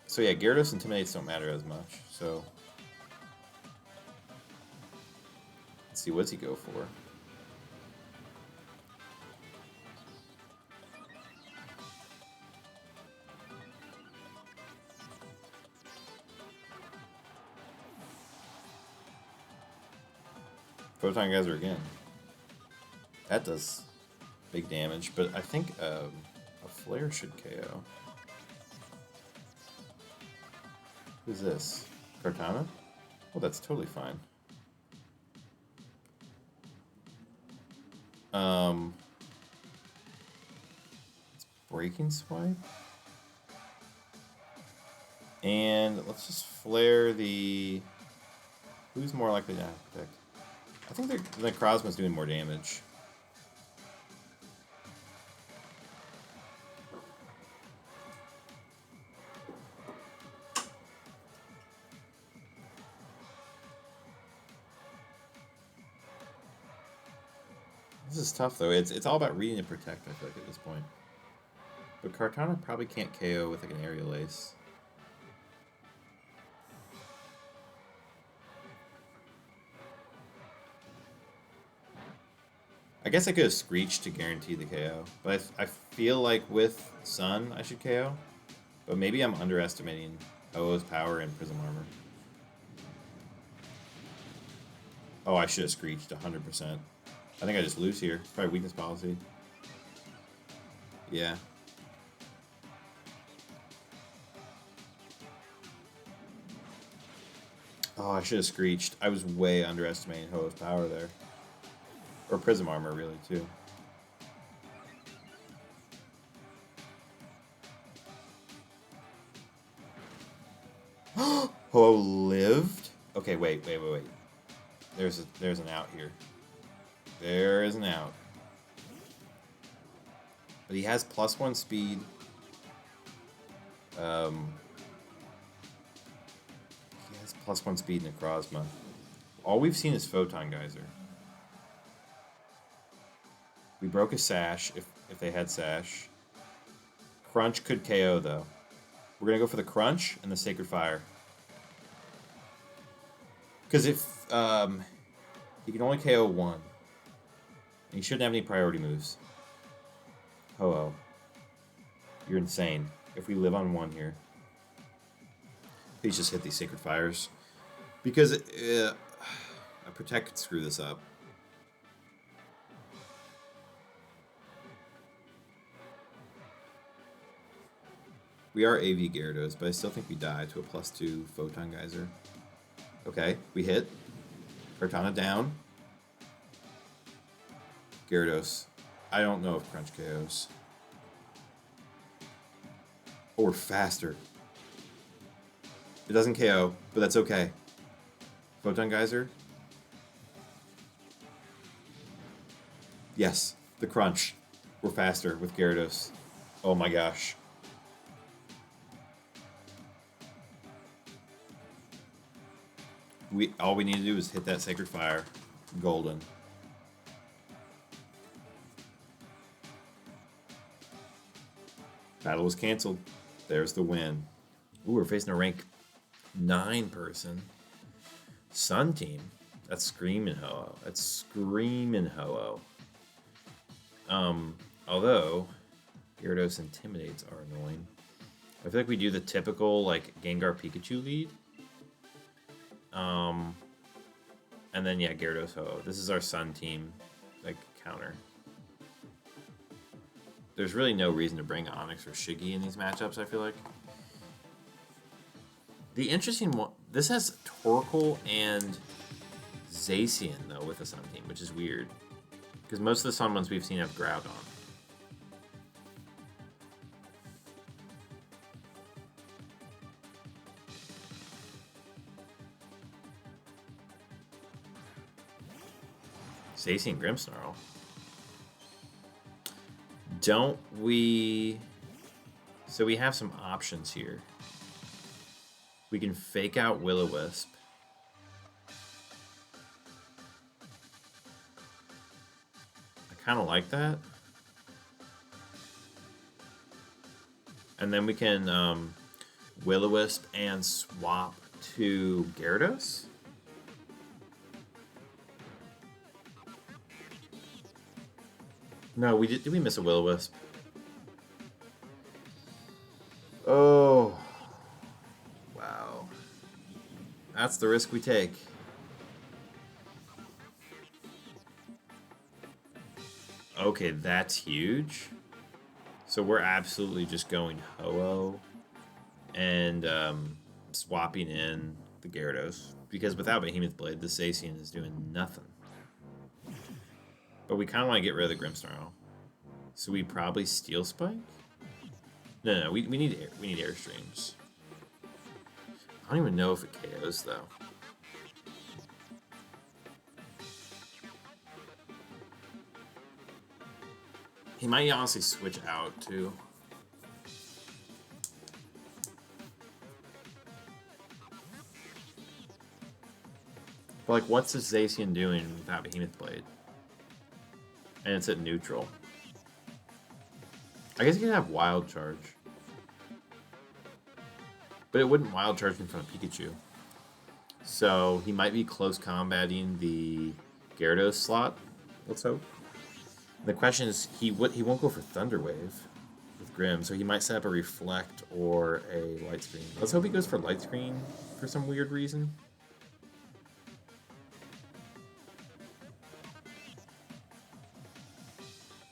So yeah, Gyarados Intimidates don't matter as much, so... Let's see, what's he go for? Photon Geyser again. That does big damage, but I think a Flare should KO. Who's this? Kartana? Well, that's totally fine. It's Breaking Swipe. And let's just Flare the... Who's more likely to protect? I think the Necrozma's doing more damage. This is tough though. It's all about reading and protect, I feel like, at this point. But Kartana probably can't KO with like an Aerial Ace. I guess I could have Screeched to guarantee the KO, but I feel like with Sun I should KO. But maybe I'm underestimating Ho-Oh's power and Prism Armor. Oh, I should have Screeched 100%. I think I just lose here. It's probably weakness policy. Yeah. Oh, I should have Screeched. I was way underestimating Ho-Oh's power there. Or Prism Armor, really, too. Ho-Oh lived? Okay, wait. There's an out here. There is an out. But he has +1 speed. He has +1 speed in Necrozma. All we've seen is Photon Geyser. We broke a Sash, if they had Sash. Crunch could KO, though. We're going to go for the Crunch and the Sacred Fire. Because if he can only KO 1. He shouldn't have any priority moves. Ho-Oh. You're insane. If we live on 1 here. Please just hit these Sacred Fires. Because a Protect could screw this up. We are AV Gyarados, but I still think we die to a +2 Photon Geyser. Okay, we hit. Kartana down. Gyarados. I don't know if Crunch KOs. Oh, we're faster. It doesn't KO, but that's okay. Photon Geyser. Yes, the Crunch. We're faster with Gyarados. Oh my gosh. All we need to do is hit that Sacred Fire. Golden. Battle was canceled. There's the win. Ooh, we're facing a rank 9 person. Sun team. That's screaming Ho-Oh. That's screaming Ho-Oh. Although Gyarados Intimidates are annoying. I feel like we do the typical like Gengar Pikachu lead. And then yeah, Gyarados Ho-Oh. This is our Sun team like counter. There's really no reason to bring Onyx or Shiggy in these matchups, I feel like. The interesting one, this has Torkoal and Zacian, though, with the Sun team, which is weird. Because most of the Sun ones we've seen have Groudon. Zacian Grimmsnarl. Don't we... So we have some options here. We can fake out Will-O-Wisp. I kind of like that. And then we can Will-O-Wisp and swap to Gyarados. No, we did we miss a Will-O-Wisp? Oh. Wow. That's the risk we take. Okay, that's huge. So we're absolutely just going Ho-Oh and swapping in the Gyarados. Because without Behemoth Blade, the Zacian is doing nothing. But we kind of want to get rid of the Grimmsnarl. So we probably Steel Spike? No, we need Airstreams. I don't even know if it KOs, though. He might honestly switch out, too. But, like, what's this Zacian doing without Behemoth Blade? And it's at neutral. I guess he can have Wild Charge. But it wouldn't Wild Charge in front of Pikachu. So he might be close combating the Gyarados slot. Let's hope. The question is, he won't go for Thunder Wave with Grim, so he might set up a Reflect or a Light Screen. Let's hope he goes for Light Screen for some weird reason.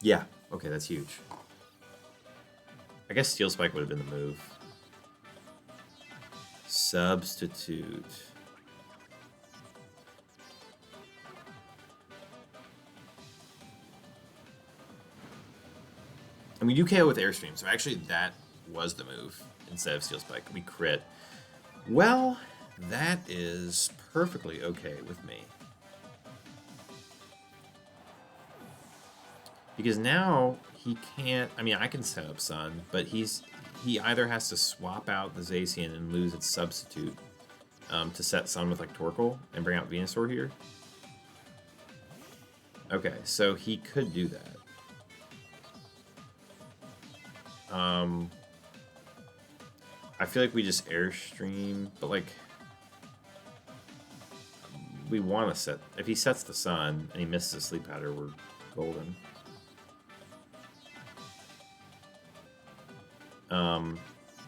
Yeah, okay, that's huge. I guess Steel Spike would have been the move. Substitute. And we do KO with Airstream, so actually that was the move instead of Steel Spike. We crit. Well, that is perfectly okay with me. Because now he can't... I mean, I can set up Sun, but he either has to swap out the Zacian and lose its substitute to set Sun with, like, Torkoal and bring out Venusaur here. Okay, so he could do that. I feel like we just Airstream, but, like... We want to set... If he sets the Sun and he misses a Sleep Powder, we're golden.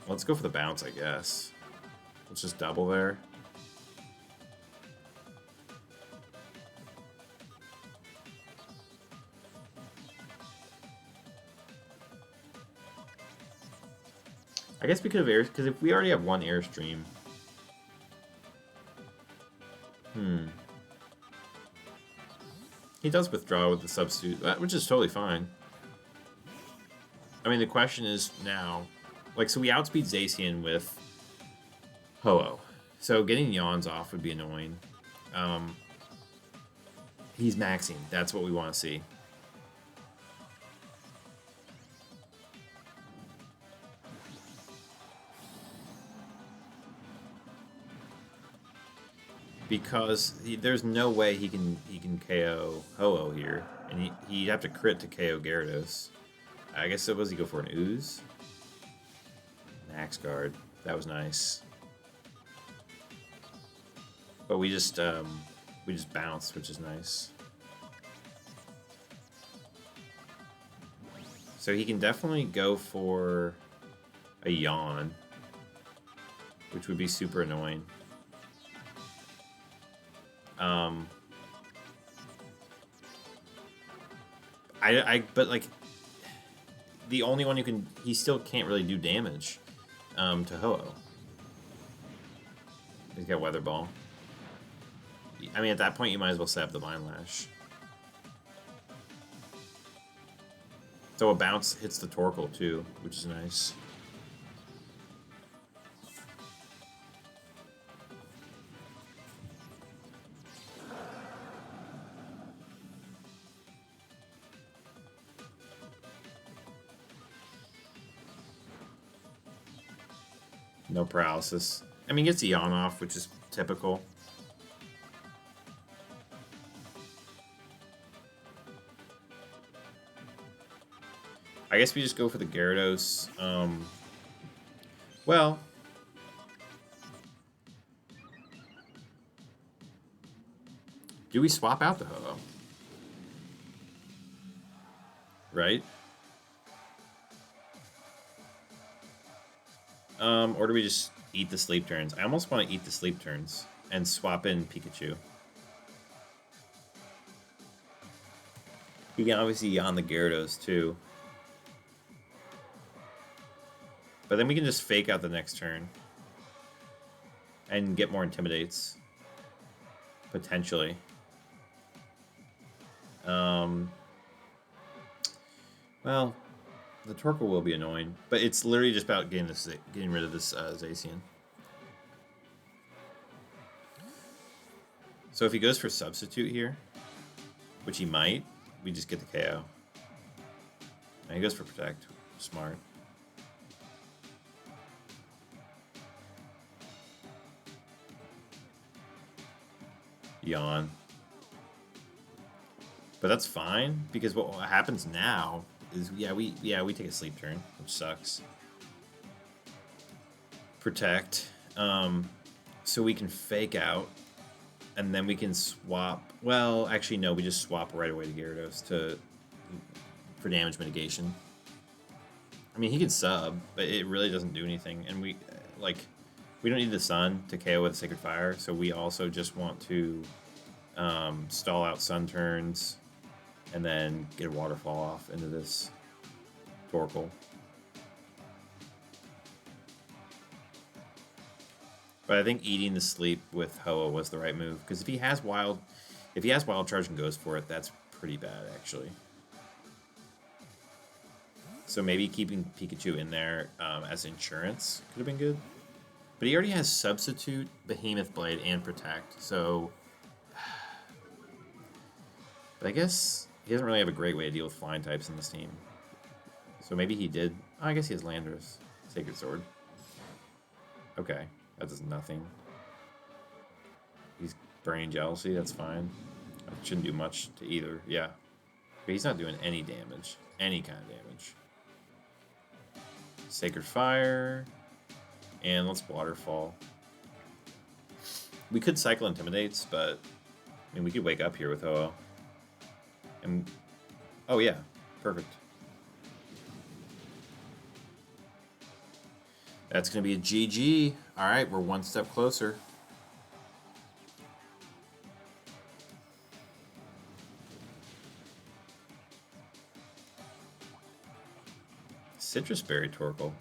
Let's go for the bounce, I guess. Let's just double there. I guess we could have air, because if we already have one airstream. He does withdraw with the substitute, which is totally fine. I mean, the question is now, like, so we outspeed Zacian with Ho-Oh. So getting Yawns off would be annoying. He's maxing. That's what we want to see. Because there's no way he can KO Ho-Oh here, and he'd have to crit to KO Gyarados. I guess it was he go for an Ooze. Max guard. That was nice. But we just bounced, which is nice. So he can definitely go for a Yawn, which would be super annoying. But like, the only one he still can't really do damage, to Ho-Oh. He's got Weather Ball. I mean, at that point, you might as well set up the Vine Lash. So a bounce hits the Torkoal too, which is nice. No paralysis. I mean, he gets a Yawn off, which is typical. I guess we just go for the Gyarados. Well, do we swap out the Ho-Oh? Right? Or do we just eat the sleep turns? I almost want to eat the sleep turns and swap in Pikachu. He can obviously Yawn the Gyarados too. But then we can just fake out the next turn. And get more Intimidates. Potentially. Well, the Torkoal will be annoying. But it's literally just about getting rid of this Zacian. So if he goes for Substitute here, which he might, we just get the KO. And he goes for Protect. Smart. Yawn. But that's fine, because what happens now is we take a sleep turn, which sucks. Protect. So we can fake out, and then we can swap. Well, actually no, we just swap right away to Gyarados for damage mitigation. I mean, he can sub, but it really doesn't do anything, and we don't need the Sun to KO with Sacred Fire, so we also just want to stall out Sun turns and then get a Waterfall off into this Torkoal. But I think eating the sleep with Ho-Oh was the right move, because if he has Wild Charge and goes for it, that's pretty bad actually. So maybe keeping Pikachu in there as insurance could have been good. But he already has Substitute, Behemoth Blade, and Protect, so... But I guess he doesn't really have a great way to deal with flying types in this team. So maybe he did... Oh, I guess he has Landorus. Sacred Sword. Okay, that does nothing. He's Burning Jealousy, that's fine. That shouldn't do much to either, yeah. But he's not doing any damage. Any kind of damage. Sacred Fire... And let's Waterfall. We could cycle Intimidates, but I mean, we could wake up here with Ho-Oh. And Oh, yeah. Perfect. That's going to be a GG. All right, we're one step closer. Citrus Berry Torkoal.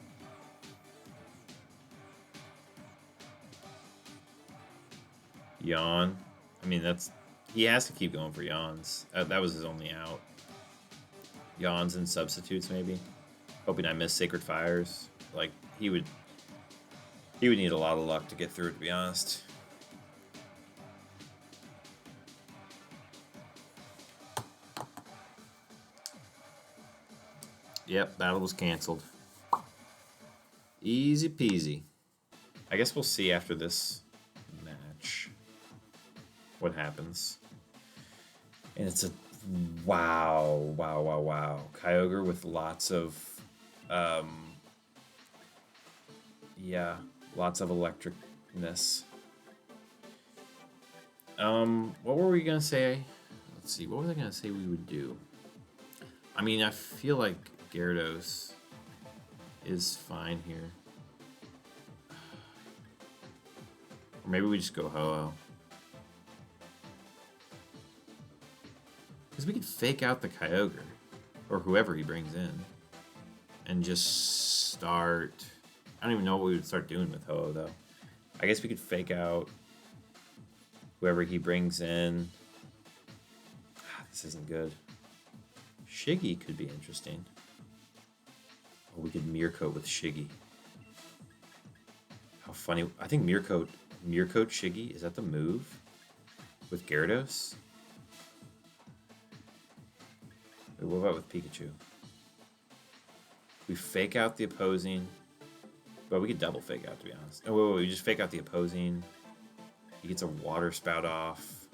Yawn. I mean, that's... He has to keep going for yawns. That was his only out. Yawns and substitutes, maybe. Hoping I miss Sacred Fires. Like, he would need a lot of luck to get through, to be honest. Yep, battle was canceled. Easy peasy. I guess we'll see after this match what happens. And it's a wow. Kyogre with lots of yeah, lots of electricness. What were we gonna say? Let's see, what was I gonna say we would do? I mean, I feel like Gyarados is fine here. Or maybe we just go Ho-Oh. Because we could fake out the Kyogre, or whoever he brings in, and just start... I don't even know what we would start doing with Ho-Oh, though. I guess we could fake out whoever he brings in. This isn't good. Shiggy could be interesting. Oh, we could Mirror Coat with Shiggy. How funny. I think Mirror Coat Shiggy, is that the move? With Gyarados? Wait, what about with Pikachu? We fake out the opposing. But we could double fake out, to be honest. Oh, wait, we just fake out the opposing. He gets a Water Spout off.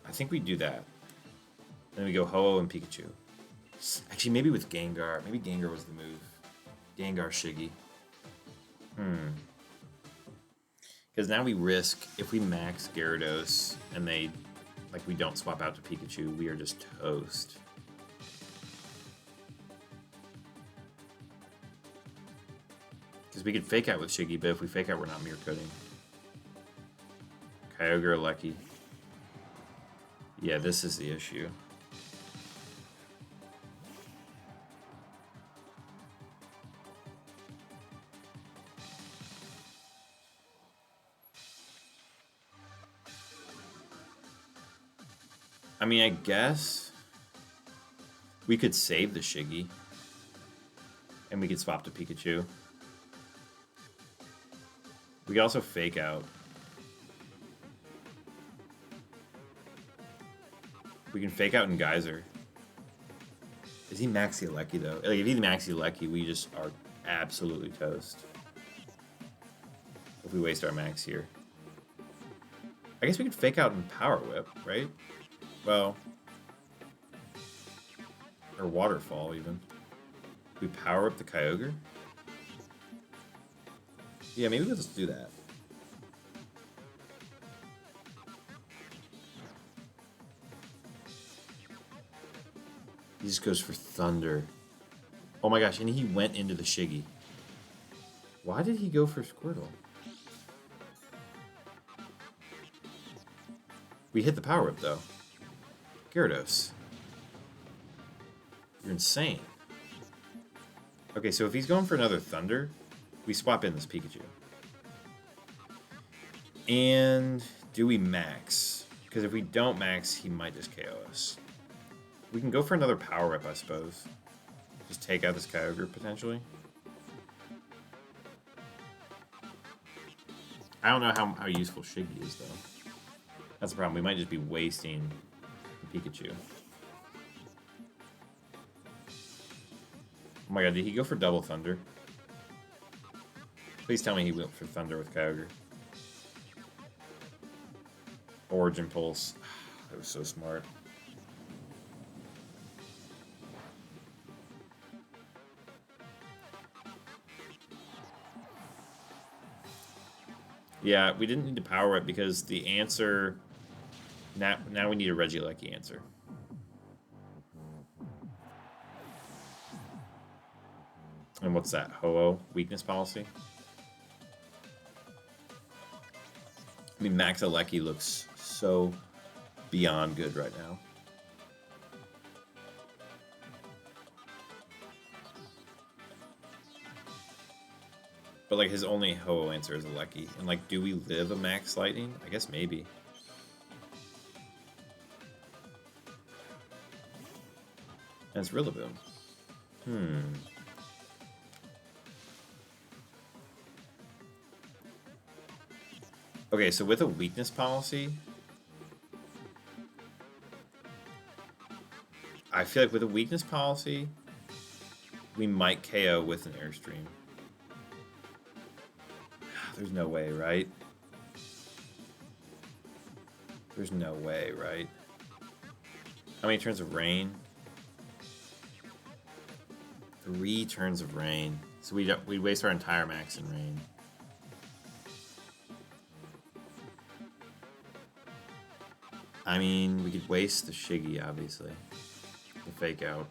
I think we do that. Then we go Ho-Oh and Pikachu. Actually, maybe with Gengar. Maybe Gengar was the move. Gengar Shiggy. Because now we risk, if we max Gyarados and they, like, we don't swap out to Pikachu, we are just toast. Because we could fake out with Shiggy, but if we fake out, we're not mirror coding. Kyogre or Lucky. Yeah, this is the issue. I mean, I guess we could save the Shiggy. And we could swap to Pikachu. We could also fake out. We can fake out in Geyser. Is he Maxi Lucky though? Like, if he's Maxi Lucky, we just are absolutely toast. If we waste our max here. I guess we could fake out in Power Whip, right? Well, or Waterfall even. We power up the Kyogre? Yeah, maybe let's do that. He just goes for Thunder. Oh my gosh, and he went into the Shiggy. Why did he go for Squirtle? We hit the Power Whip though. Gyarados. You're insane. Okay, so if he's going for another Thunder, we swap in this Pikachu. And do we max? Because if we don't max, he might just KO us. We can go for another Power Up, I suppose. Just take out this Kyogre, potentially. I don't know how useful Shiggy is, though. That's the problem. We might just be wasting the Pikachu. Oh my god, did he go for Double Thunder? Please tell me he went for Thunder with Kyogre. Origin Pulse. That was so smart. Yeah, we didn't need to power it because the answer Now we need a Regieleki answer. And what's that? Ho-Oh weakness policy? I mean, Max Alecki looks so beyond good right now. But, like, his only Ho-Oh answer is Alecki. And, like, do we live a Max Lightning? I guess maybe. And it's Rillaboom. Okay, so with a weakness policy, I feel like with a weakness policy, we might KO with an Airstream. There's no way, right? There's no way, right? How many turns of rain? 3 turns of rain. So we waste our entire max in rain. I mean, we could waste the Shiggy, obviously. The fake out.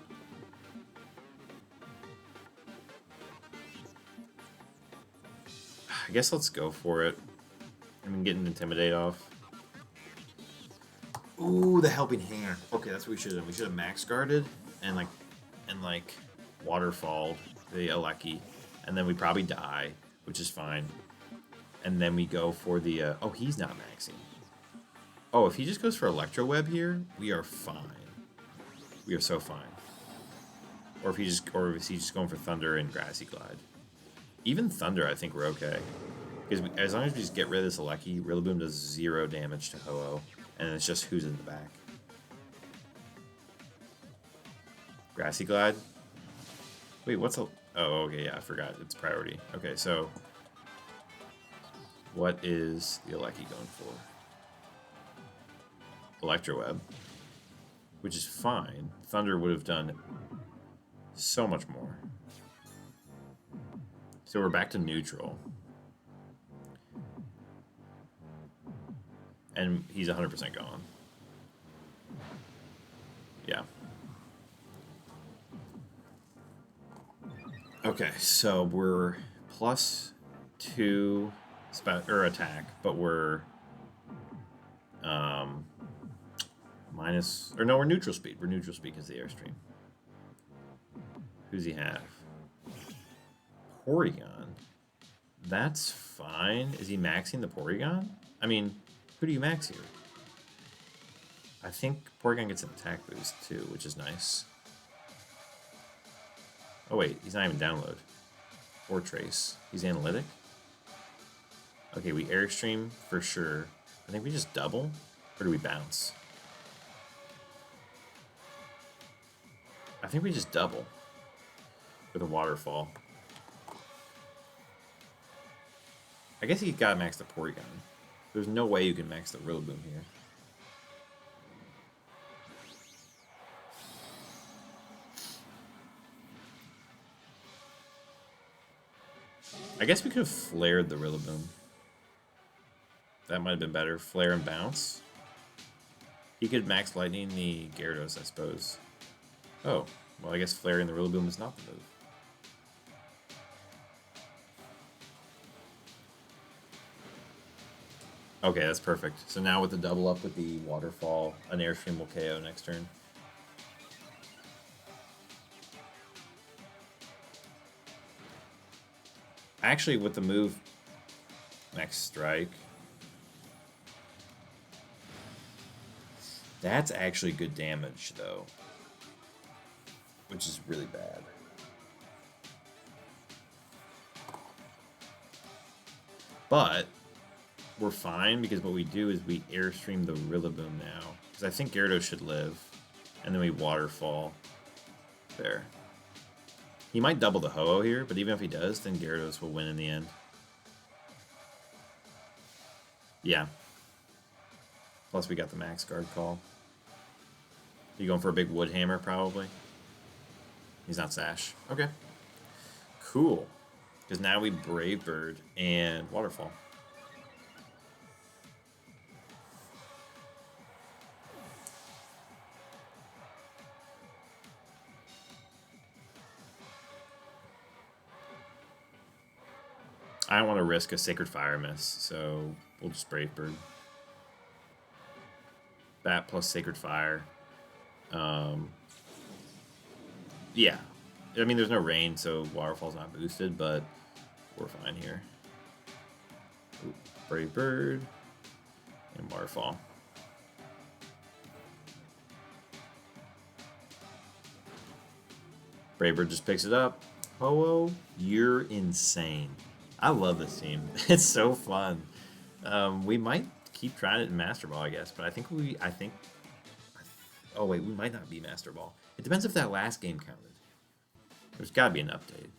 I guess let's go for it. I mean, getting Intimidate off. Ooh, the Helping Hand. Okay, that's what we should have done. We should have max guarded and like waterfalled the Alecki, and then we probably die, which is fine. And then we go for the oh, he's not maxing. Oh, if he just goes for Electro Web here, we are fine. We are so fine. Or if he's just going for Thunder and Grassy Glide. Even Thunder, I think we're okay. Because as long as we just get rid of this Alecki, Rillaboom does 0 damage to Ho-Oh. And it's just who's in the back. Grassy Glide? Wait, what's a... Oh, okay, yeah, I forgot. It's priority. Okay, so... What is the Alecki going for? Electro Web. Which is fine. Thunder would have done so much more. So we're back to neutral. And he's 100% gone. Yeah. Okay, so we're +2 attack, but we're minus, or no, we're neutral speed. We're neutral speed because of the Airstream. Who's he have? Porygon. That's fine. Is he maxing the Porygon? I mean, who do you max here? I think Porygon gets an attack boost too, which is nice. Oh wait, he's not even download. Or trace. He's analytic. Okay, we Airstream for sure. I think we just double, or do we bounce? I think we just double with a waterfall. I guess he's got to max the Porygon. There's no way you can max the Rillaboom here. I guess we could have flared the Rillaboom. That might have been better. Flare and bounce. He could max lightning the Gyarados, I suppose. Oh, well, I guess flaring the Rillaboom is not the move. Okay, that's perfect. So now with the double up with the waterfall, an Airstream will KO next turn. Actually, with the move, next strike. That's actually good damage, though. Which is really bad. But we're fine because what we do is we Airstream the Rillaboom now. Because I think Gyarados should live. And then we waterfall. There. He might double the Ho-Oh here, but even if he does, then Gyarados will win in the end. Yeah. Plus we got the max guard call. You going for a big Wood Hammer, probably? He's not Sash. Okay. Cool. Because now we Brave Bird and Waterfall. I don't want to risk a Sacred Fire miss, so we'll just Brave Bird. Bat plus Sacred Fire. Yeah. I mean, there's no rain, so Waterfall's not boosted, but we're fine here. Ooh, Brave Bird and Waterfall. Brave Bird just picks it up. Ho-Oh, you're insane. I love this team. It's so fun. We might keep trying it in Master Ball, I guess, but I think oh wait, we might not be Master Ball. It depends if that last game counted. There's got to be an update.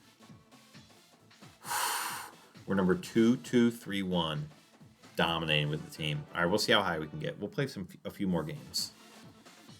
We're number 2-2-3-1, dominating with the team. All right, we'll see how high we can get. We'll play a few more games.